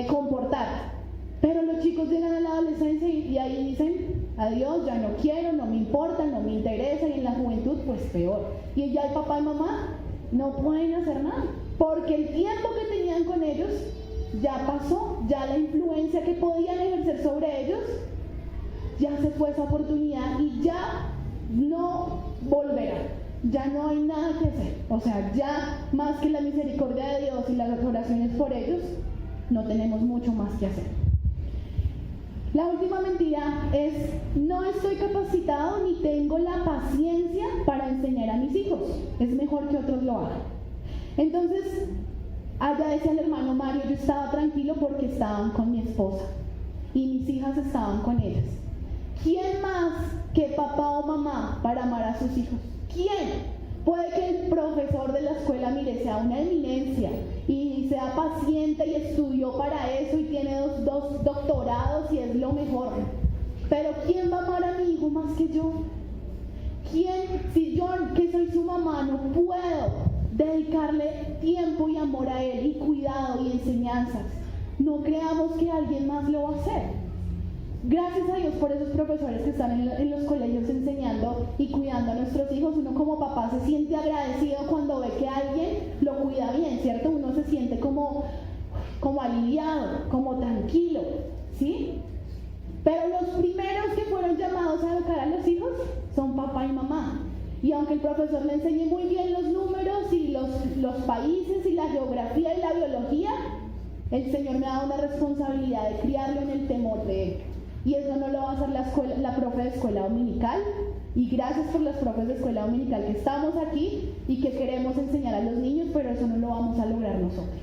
comportar. Pero los chicos llegan a la adolescencia y ahí dicen: adiós, ya no quiero, no me importa, no me interesa. Y en la juventud, pues peor. Y ya el papá y mamá no pueden hacer nada, porque el tiempo que tenían con ellos ya pasó, ya la influencia que podían ejercer sobre ellos, ya se fue esa oportunidad y ya no volverá. Ya no hay nada que hacer. O sea, ya más que la misericordia de Dios y las oraciones por ellos, no tenemos mucho más que hacer. La última mentira es: no estoy capacitado ni tengo la paciencia para enseñar a mis hijos. Es mejor que otros lo hagan. Entonces, allá decía el hermano Mario, yo estaba tranquilo porque estaban con mi esposa y mis hijas estaban con ellas. ¿Quién más que papá o mamá para amar a sus hijos? ¿Quién? Puede que el profesor de la escuela, mire, sea una eminencia y sea paciente y estudió para eso y tiene dos doctorados y es lo mejor. Pero ¿quién va a amar a mi hijo más que yo? ¿Quién, si yo, que soy su mamá, no puedo dedicarle tiempo y amor a él y cuidado y enseñanzas? No creamos que alguien más lo va a hacer. Gracias a Dios por esos profesores que están en los colegios enseñando y cuidando a nuestros hijos. Uno como papá se siente agradecido cuando ve que alguien lo cuida bien, ¿cierto? Uno se siente como aliviado, como tranquilo, ¿sí? Pero los primeros que fueron llamados a educar a los hijos son papá y mamá. Y aunque el profesor le enseñe muy bien los números y los países y la geografía y la biología, el Señor me da una responsabilidad de criarlo en el temor de Él. Y eso no lo va a hacer la profe de escuela dominical. Y gracias por las profes de escuela dominical que estamos aquí y que queremos enseñar a los niños, pero eso no lo vamos a lograr nosotros.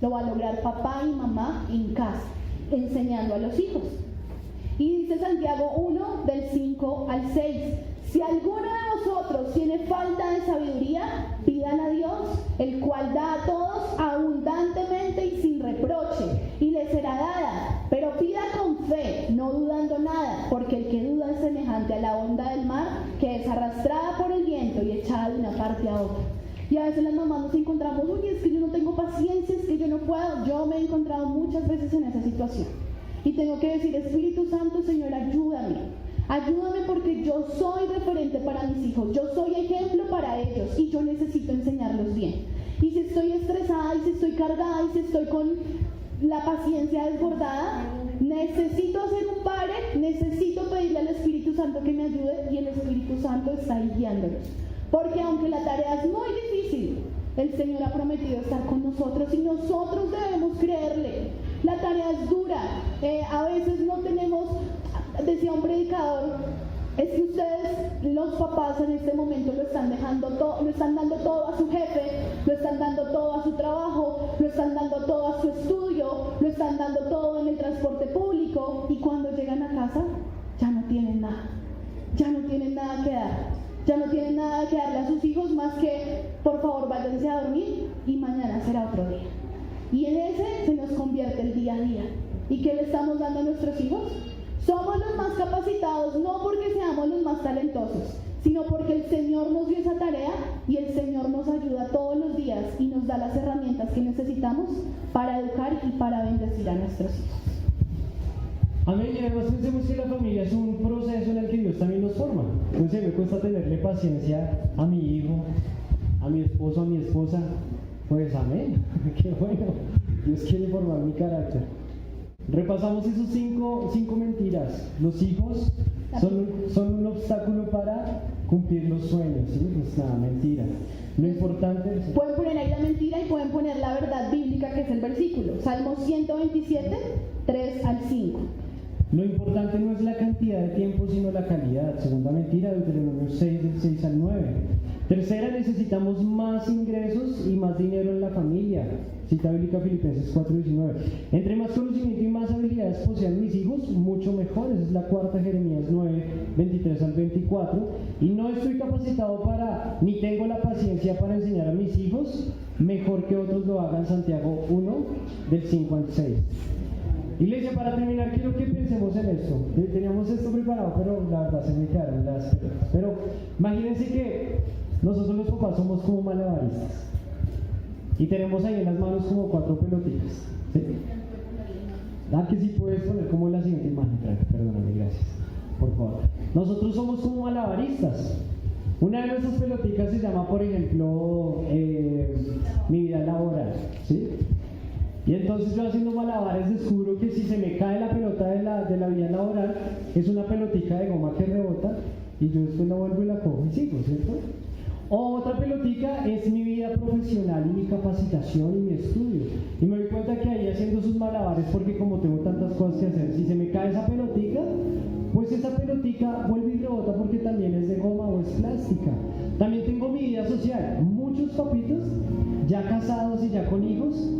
Lo va a lograr papá y mamá en casa, enseñando a los hijos. Y dice Santiago 1, del 5 al 6. Si alguno de vosotros tiene falta de sabiduría, pidan a Dios, el cual da a todos abundantemente y sin reproche, y le será dada. Pero pida con fe, no dudando nada, porque el que duda es semejante a la onda del mar, que es arrastrada por el viento y echada de una parte a otra. Y a veces las mamás nos encontramos: uy, es que yo no tengo paciencia, es que yo no puedo. Yo me he encontrado muchas veces en esa situación. Y tengo que decir: Espíritu Santo, Señor, ayúdame. Ayúdame, porque yo soy referente para mis hijos, yo soy ejemplo para ellos y yo necesito enseñarlos bien. Y si estoy estresada, y si estoy cargada, y si estoy con la paciencia desbordada, necesito hacer un pare, necesito pedirle al Espíritu Santo que me ayude, y el Espíritu Santo está ahí guiándolos. Porque aunque la tarea es muy difícil, el Señor ha prometido estar con nosotros y nosotros debemos creerle. La tarea es dura, a veces no tenemos. Decía un predicador: es que ustedes, los papás, en este momento lo están dejando todo, lo están dando todo a su jefe, lo están dando todo a su trabajo, lo están dando todo a su estudio, lo están dando todo en el transporte público, y cuando llegan a casa ya no tienen nada, ya no tienen nada que dar, ya no tienen nada que darle a sus hijos más que: por favor, váyanse a dormir y mañana será otro día. Y en ese se nos convierte el día a día. ¿Y qué le estamos dando a nuestros hijos? Somos los más capacitados, no porque seamos los más talentosos, sino porque el Señor nos dio esa tarea y el Señor nos ayuda todos los días y nos da las herramientas que necesitamos para educar y para bendecir a nuestros hijos. Amén. Y además pensemos que la familia es un proceso en el que Dios también nos forma. Entonces me cuesta tenerle paciencia a mi hijo, a mi esposo, a mi esposa. Pues amén, qué bueno. Dios quiere formar mi carácter. Repasamos esos cinco mentiras. Los hijos son un obstáculo para cumplir los sueños, ¿sí? Pues nada, mentira. Lo importante es... Pueden poner ahí la mentira y pueden poner la verdad bíblica, que es el versículo. Salmo 127, 3 al 5. Lo importante no es la cantidad de tiempo, sino la calidad. Segunda mentira, Deuteronomio 6, del 6 al 9. Tercera, necesitamos más ingresos y más dinero en la familia. Cita bíblica Filipenses 4:19. Entre más conocimiento y más habilidades posean mis hijos, mucho mejor. Esa es la cuarta, Jeremías 9:23 al 24. Y no estoy capacitado para, ni tengo la paciencia para enseñar a mis hijos, mejor que otros lo hagan. Santiago 1, del 5 al 6. Iglesia, para terminar, quiero que pensemos en esto. Teníamos esto preparado, pero la verdad se me quedaron las pelotas. Pero imagínense que nosotros los papás somos como malabaristas y tenemos ahí en las manos como 4 pelotitas, ¿sí? Que sí puedes poner como la siguiente imagen, perdóname, gracias, por favor. Nosotros somos como malabaristas. Una de nuestras pelotitas se llama, por ejemplo, mi vida laboral, ¿sí? Y entonces yo haciendo malabares descubro que si se me cae la pelota de la vida laboral, es una pelotica de goma que rebota y yo después la vuelvo y la cojo y sigo, ¿cierto? O otra pelotica es mi vida profesional y mi capacitación y mi estudio. Y me doy cuenta que ahí haciendo sus malabares, porque como tengo tantas cosas que hacer, si se me cae esa pelotica, pues esa pelotica vuelve y rebota porque también es de goma o es plástica. También tengo mi vida social. Muchos papitos, ya casados y ya con hijos,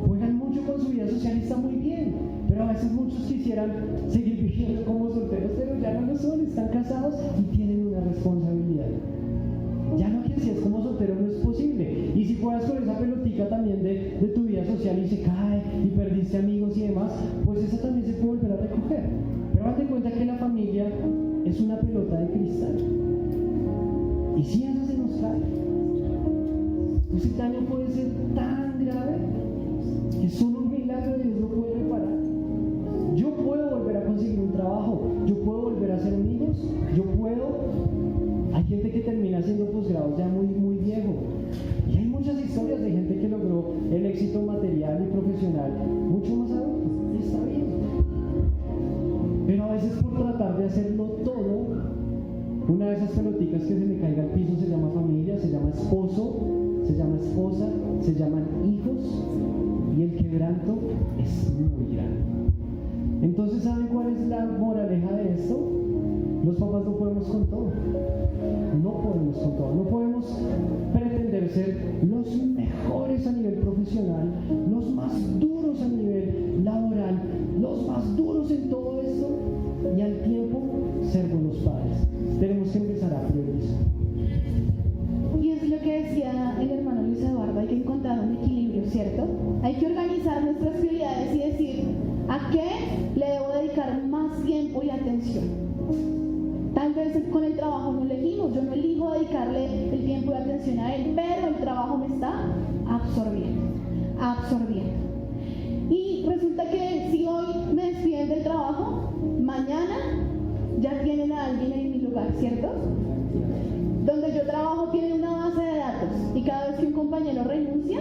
juegan mucho con su vida social y está muy bien. Pero a veces muchos quisieran seguir viviendo como solteros, pero ya no lo son, están casados y tienen una responsabilidad. Ya lo que hacías como soltero no es posible. Y si juegas con esa pelotica también de tu vida social y se cae y perdiste amigos y demás, pues esa también se puede volver a recoger. Pero date cuenta que la familia es una pelota de cristal. Y si eso se nos cae, pues el daño puede ser tan grave que solo un milagro de Dios lo puede reparar. Yo puedo volver a conseguir un trabajo, yo puedo volver a ser amigos, yo puedo. Hay gente que termina haciendo posgrados ya muy, muy viejo. Y hay muchas historias de gente que logró el éxito material y profesional mucho más adulto. Y está bien. Pero a veces por tratar de hacerlo todo, una de esas pelotitas que se me caiga al piso se llama familia, se llama esposo, se llama esposa, se llaman hijos, y el quebranto es muy grande. Entonces, ¿saben cuál es la moraleja de esto? Los papás no podemos con todo. No podemos con todo. No podemos pretender ser los mejores a nivel profesional, los más duros a nivel laboral, los más duros en todo esto y al tiempo ser buenos padres. Tenemos que empezar a priorizar. Y es lo que decía el hermano Luis Eduardo, hay que encontrar un equilibrio, ¿cierto? Hay que organizar nuestras prioridades y decir, ¿a qué le debo dedicar más tiempo y atención? Tal vez con el trabajo no elegimos, yo no elijo dedicarle el tiempo y atención a él, pero el trabajo me está absorbiendo. Y resulta que si hoy me despiden del trabajo, mañana ya tienen a alguien en mi lugar, ¿cierto? Donde yo trabajo tienen una base de datos y cada vez que un compañero renuncia,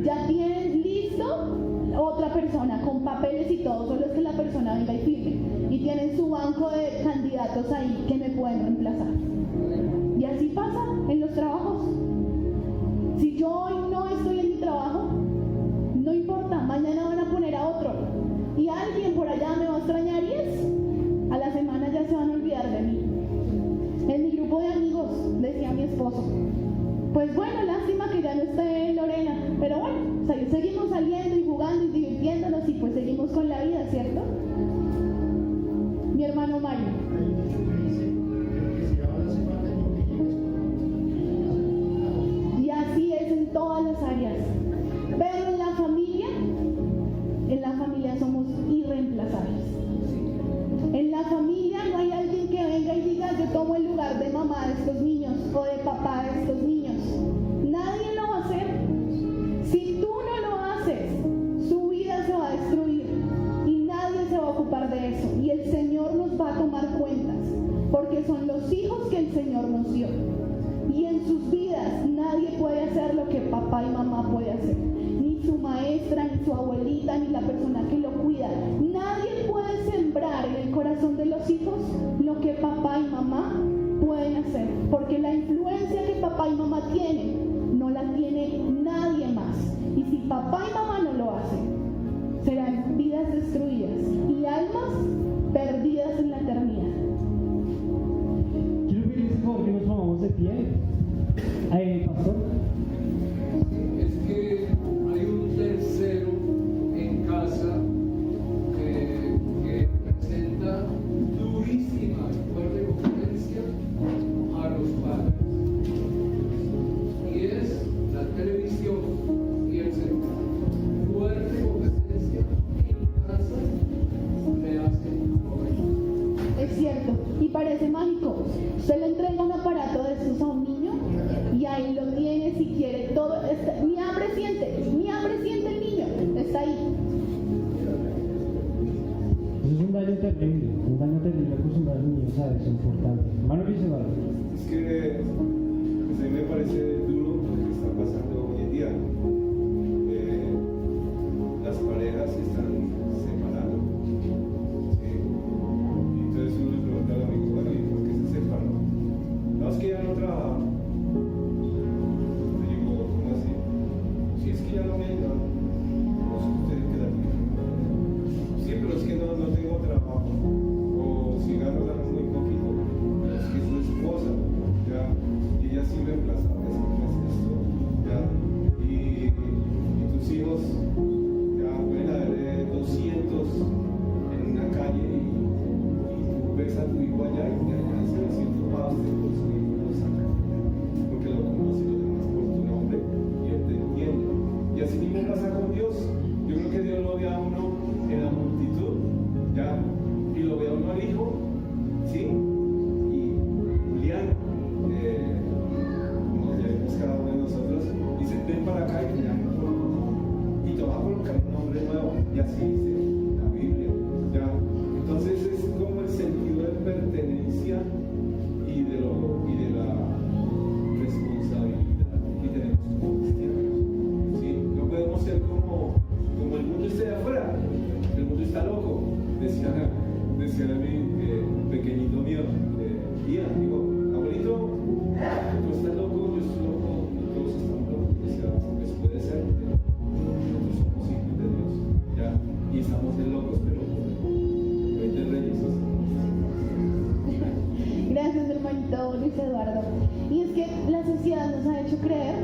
ya tienen listo otra persona con papeles y todo, solo es que la persona venga y firme. Y tienen su banco de candidatos ahí que me pueden reemplazar. Y así pasa en los trabajos. Si yo hoy no estoy en mi trabajo, no importa, mañana van a poner a otro. Y alguien por allá me va a extrañar y a la semana ya se van a olvidar de mí. En mi grupo de amigos, decía mi esposo, pues bueno, lástima que ya no esté Lorena, pero bueno, seguimos saliendo y jugando y divirtiéndonos y pues seguimos con la vida, ¿cierto? Mi hermano Mario. Y así es en todas las áreas. Pero en la familia somos irreemplazables. En la familia no hay alguien que venga y diga, yo tomo el lugar de mamá de estos niños o de papá de estos niños. Nadie lo va a hacer. Si tú no lo haces, su vida se va a destruir y nadie se va a ocupar de eso. Y el Señor nos va a tomar cuentas, porque son los hijos que el Señor nos dio. Y en sus vidas nadie puede hacer lo que papá y mamá puede hacer. Ni su maestra, ni su abuelita, ni la persona que lo cuida. Nadie puede sembrar en el corazón de los hijos lo que papá y mamá pueden hacer. Porque la influencia que papá y mamá tienen, no la tiene nadie más. Y si papá y mamá no lo hacen, serán vidas destruidas y almas perdidas en la eternidad. Quiero pedirles por favor que nos pongamos de pie. a eso, importante. Hermano Luis Eduardo. Es que pues a mí me parece duro lo que está pasando hoy en día. Las parejas se están separando. ¿Sí? Y entonces uno le pregunta al amigo, bueno, ¿y por qué se separó? No, es que ya no trabaja. Le digo, ¿cómo así? Si es que ya no me ayuda. No sé ustedes qué la tienen. Sí, pero es que no tengo trabajo. O si gano muy poquito. Pero es que es su esposa. Ya, y ella sí reemplaza esto. Ya, y tus hijos ya pueden haber 200 en una calle y tú ves a tu hijo allá y allá se lo siento más de por su hijo lo saca porque lo conoce y lo demás por tu nombre y él te entiende. Y así mismo pasa con Dios. Yo creo que Dios lo ve a uno en la multitud, ya, y lo ve a uno al hijo, ¿sí? Y Julián, como le vemos cada uno de nosotros, dice, ven para acá y te llama por y te va a colocar un nombre nuevo, y así dice la Biblia, ¿ya? Entonces es como el sentido de pertenencia y de la responsabilidad que tenemos como cristianos, ¿sí? No podemos ser como el mundo está de afuera, el mundo está loco, decía a mí, pequeñito mío, Ian, digo, abuelito, tú estás loco, yo estoy loco, todos estamos locos, decía, pues puede ser, nosotros somos hijos de Dios, ya, y estamos de locos, pero Rey de Reyes. Gracias, hermanito Luis Eduardo. Y es que la sociedad nos ha hecho creer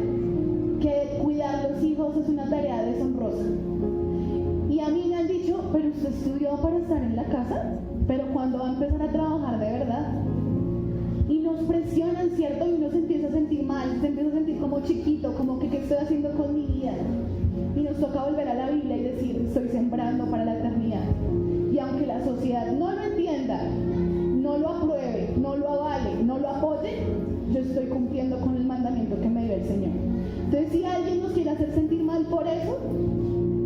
que cuidar los hijos es una tarea deshonrosa. Y a mí me han dicho, pero usted estudió para estar en la casa, pero cuando va a empezar a trabajar de verdad. Y nos presionan, ¿cierto? Y uno se empieza a sentir mal, se empieza a sentir como chiquito, como que qué estoy haciendo con mi vida. Y nos toca volver a la Biblia y decir, estoy sembrando para la eternidad. Y aunque la sociedad no lo entienda, no lo apruebe, no lo avale, no lo apoye, yo estoy cumpliendo con el mandamiento que me dio el Señor. Entonces, si alguien nos quiere hacer sentir mal por eso,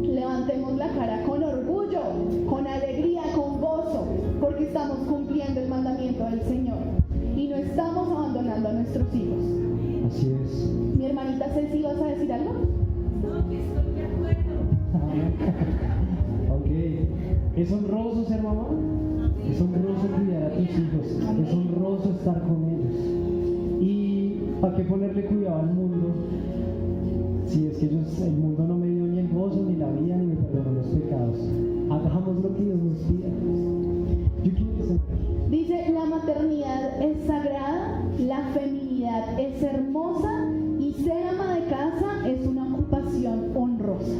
levantemos la cara con orgullo, con alegría, con gozo, porque estamos cumpliendo el mandamiento del Señor y no estamos abandonando a nuestros hijos. Así es. Mi hermanita Ceci, ¿vas a decir algo? No, que estoy de acuerdo. Ok. ¿Es honroso ser mamá? Es honroso cuidar a tus hijos. Es honroso estar con ellos. ¿Y para qué ponerle cuidado al mundo? Si es que el mundo no me dio ni el gozo, ni la vida, ni me perdonó los pecados. Hagamos lo que Dios nos pida. Yo quiero que se... Dice, la maternidad es sagrada, la feminidad es hermosa y ser ama de casa es una ocupación honrosa.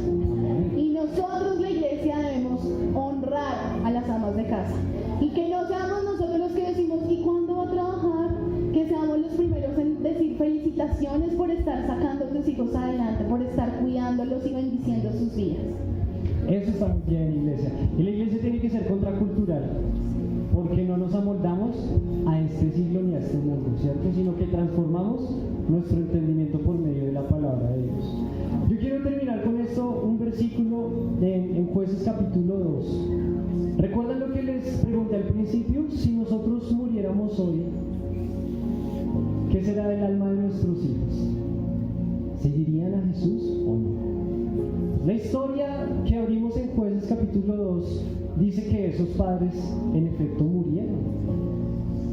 Y nosotros, la iglesia, debemos honrar a las amas de casa. Y que no seamos nosotros los que decimos, ¿y cuándo va a trabajar? Que seamos los primeros en decir felicitaciones por estar sacando a tus hijos adelante, por estar cuidándolos y bendiciendo sus vidas. Eso está muy bien, iglesia. Y la iglesia tiene que ser contracultural, porque no nos amoldamos a este siglo ni a este mundo, ¿cierto? Sino que transformamos nuestro entendimiento por medio de la palabra de Dios. Yo quiero terminar con esto, un versículo en Jueces capítulo 2. ¿Recuerdan lo que les pregunté al principio? Si nosotros muriéramos hoy, ¿qué será del alma de nuestros hijos? ¿Seguirían a Jesús o no? La historia que abrimos en Jueces capítulo 2 dice que esos padres en efecto murieron.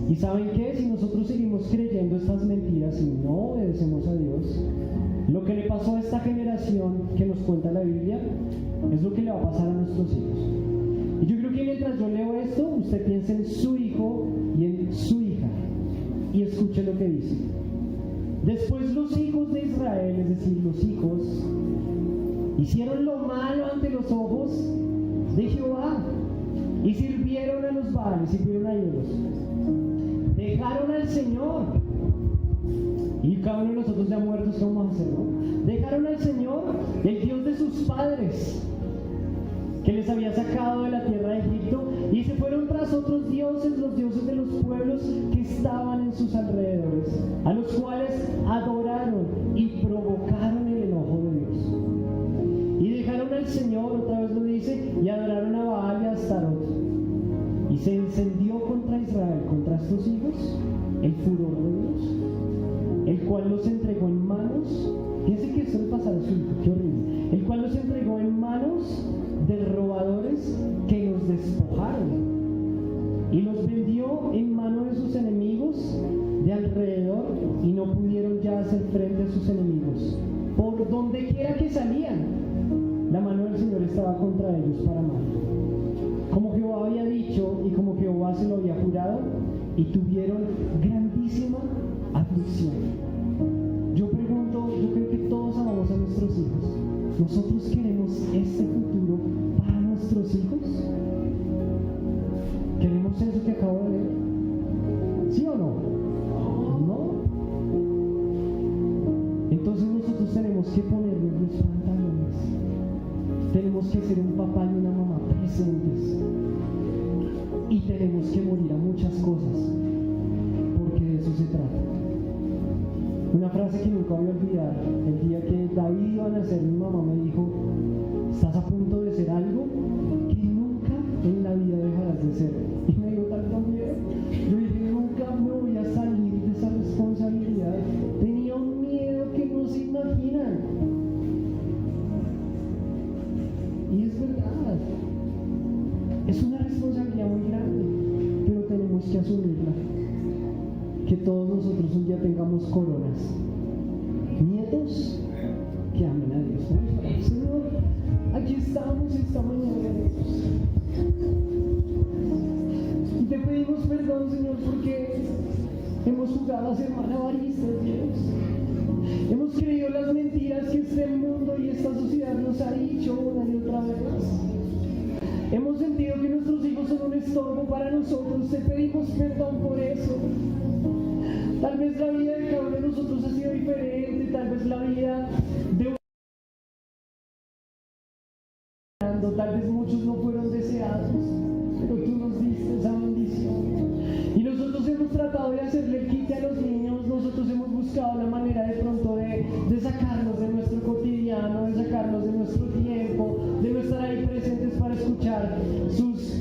¿Y saben qué? Si nosotros seguimos creyendo estas mentiras y no obedecemos a Dios, lo que le pasó a esta generación que nos cuenta la Biblia es lo que le va a pasar a nuestros hijos. Y yo creo que mientras yo leo esto, usted piensa en su hijo y en su hija y escuche lo que dice. Después los hijos de Israel, es decir, los hijos, hicieron lo malo ante los ojos de Jehová y sirvieron a los Baales, sirvieron a ídolos. Dejaron al Señor. Y cada uno de nosotros ya muertos, ¿qué vamos a hacer, no? Dejaron al Señor, el Dios de sus padres, que les había sacado de la tierra de Egipto, y se fueron tras otros dioses, los dioses de los pueblos que estaban en sus alrededores, a los cuales adoraron y provocaron el enojo de Dios. Y dejaron al Señor, otra vez lo dice, y adoraron a Baal y a Astarot. Y se encendió contra Israel, contra estos celos, el furor de Dios, el cual los entregó en manos, fíjense que esto le pasará a su hijo, qué horrible, el cual los entregó en manos de robadores que los despojaron y los vendió en mano de sus enemigos de alrededor y no pudieron ya hacer frente a sus enemigos. Por donde quiera que salían, la mano del Señor estaba contra ellos para mal. Como Jehová había dicho y como Jehová se lo había jurado, y tuvieron grandísima aflicción. Yo pregunto, yo creo que todos amamos a nuestros hijos. ¿Nosotros queremos este futuro para nuestros hijos? ¿Queremos eso que acabo de leer? ¿Sí o no? ¿No? Entonces nosotros tenemos que ponernos los pantalones. Tenemos que ser un papá y una mamá presentes. Y tenemos que morir a muchas cosas. Porque de eso se trata. Una frase que nunca voy a olvidar. El día que David iba a nacer, mi mamá me dijo: estás a punto de ser algo que nunca en la vida dejarás de ser. Y me dio tanto miedo. Yo dije: nunca me voy a salir de esa responsabilidad. Tenía un miedo que no se imaginan. Y es verdad. Es una responsabilidad muy grande, pero tenemos que asumirla. Que todos nosotros un día tengamos coronas, nietos que amen a Dios. Señor, aquí estamos esta mañana, y te pedimos perdón, Señor, porque hemos jugado a ser malabaristas, Dios. Hemos creído las mentiras que este mundo y esta sociedad nos ha dicho una y otra vez. Hemos sentido que nuestros hijos son un estorbo para nosotros. Te pedimos perdón por eso. Tal vez la vida de cada uno de nosotros ha sido diferente, tal vez la vida de tal vez muchos no fueron deseados, pero tú nos diste esa bendición. Y nosotros hemos tratado de hacerle el quite a los niños, nosotros hemos buscado la manera de pronto de sacarlos de nuestro cotidiano, de sacarlos de nuestro tiempo, de no estar ahí presentes para escuchar sus,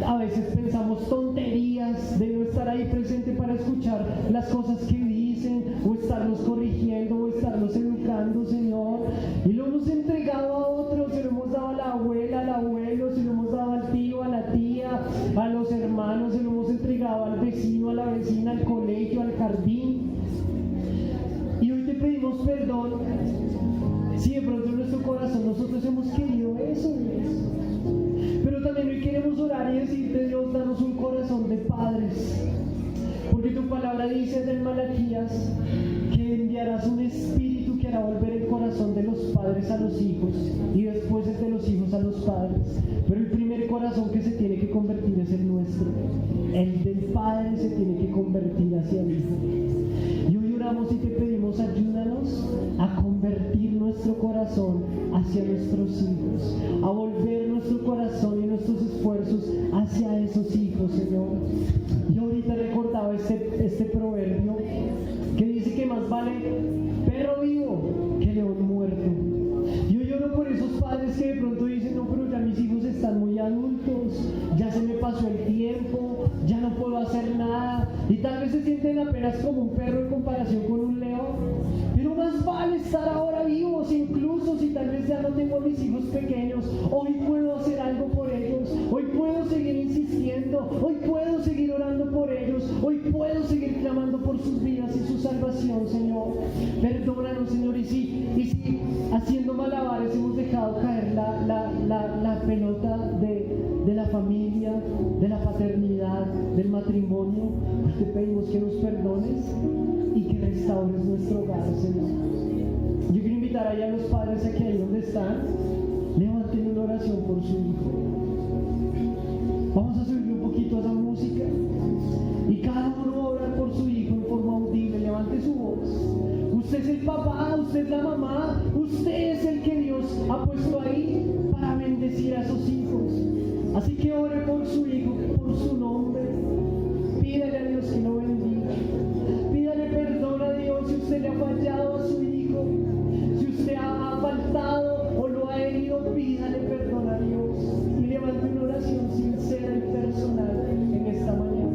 a veces pensamos, tonterías, de no estar ahí presente para escuchar las cosas que dicen, o estarlos corrigiendo, o estarlos educando, Señor. Y lo hemos entregado a otros, se lo hemos dado a la abuela, al abuelo, se lo hemos dado al tío, a la tía, a los hermanos, se lo hemos entregado al vecino, a la vecina, al colegio, al jardín. Y hoy te pedimos perdón si de pronto en nuestro corazón nosotros hemos querido eso, Dios. Pero también hoy queremos orar y decirte: Dios, danos un corazón de padres. Porque tu palabra dice en Malaquías que enviarás un espíritu que hará volver el corazón de los padres a los hijos y después el de los hijos a los padres. Pero el primer corazón que se tiene que convertir es el nuestro. El del padre se tiene que convertir hacia el hijo. Y hoy oramos y te pedimos: ayúdanos a convertir nuestro corazón hacia nuestros hijos, a volver nuestro corazón y nuestros esfuerzos hacia esos hijos, Señor. Yo ahorita recordaba este proverbio que dice que más vale perro vivo que león muerto. Yo lloro por esos padres que de pronto dicen: no, pero ya mis hijos están muy adultos, ya se me pasó el tiempo, ya no puedo hacer nada, y tal vez se sienten apenas como un perro en comparación con un león. Pero más vale estar ahora vivos, incluso si tal vez ya no tengo a mis hijos pequeños. Hoy puedo hacer algo por ellos, hoy puedo seguir insistiendo, hoy puedo seguir orando por ellos, hoy puedo seguir clamando por sus vidas y su salvación, Señor. Perdónanos, Señor, y si haciendo malabares hemos dejado caer la pelota de la familia, de la paternidad, del matrimonio, pues te pedimos que nos perdones y que restaures nuestro hogar, Señor. Yo quiero invitar allá a los padres aquí ahí donde están, levanten una oración por su hijo. Vamos a subirle un poquito a esa música y cada uno va a orar por su hijo en forma audible. Levante su voz. Usted es el papá, usted es la mamá, usted es el que Dios ha puesto ahí para bendecir a sus hijos. Así que ore por su hijo, por su nombre. Pídale a Dios que lo bendiga. Pídale perdón a Dios si usted le ha fallado a su hijo. Si usted ha faltado o lo ha herido, pídale perdón a Dios. Y levante una oración sincera y personal en esta mañana.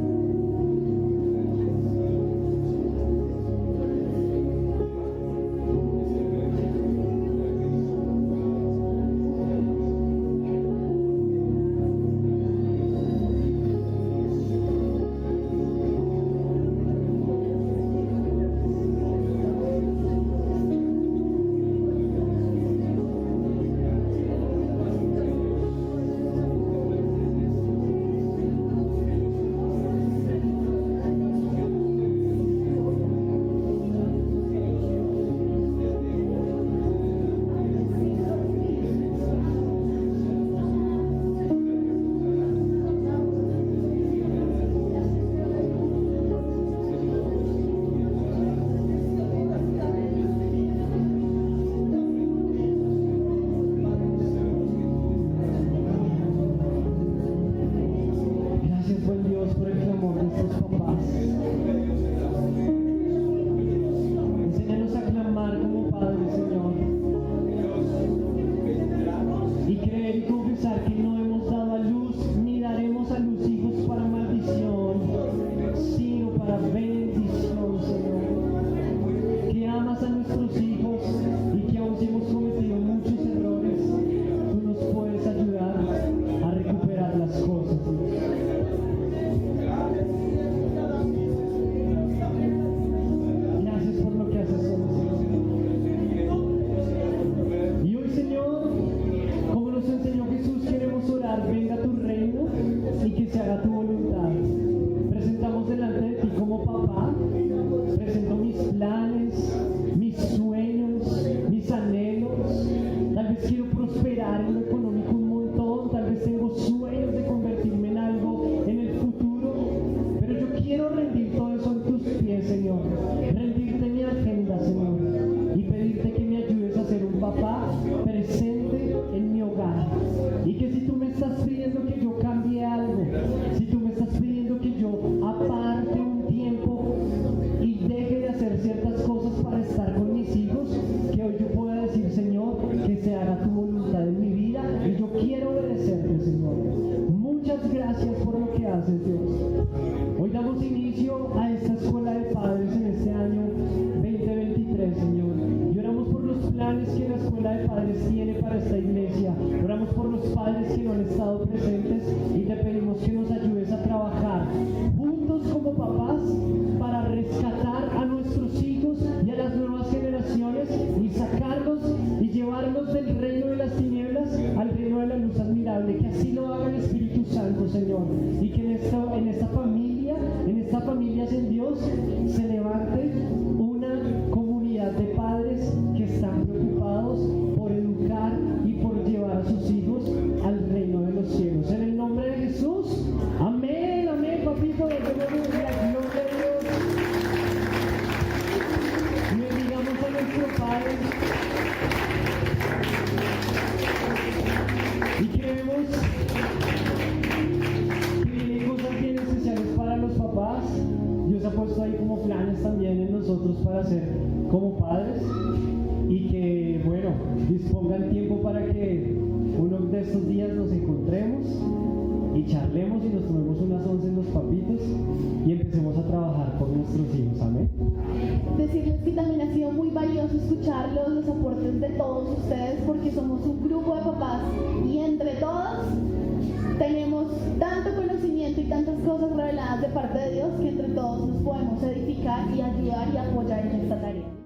hacer como padres y que, bueno, dispongan tiempo para que uno de estos días nos encontremos y charlemos y nos tomemos unas 11 en los papitos y empecemos a trabajar por nuestros hijos. Amén. Decirles que también ha sido muy valioso escuchar los aportes de todos ustedes, porque somos un grupo de papás y entre todos tenemos tanto conocimiento y tantas cosas reveladas de parte de Dios que entre todos nos podemos edificar y ayudar y apoyar en esta tarea.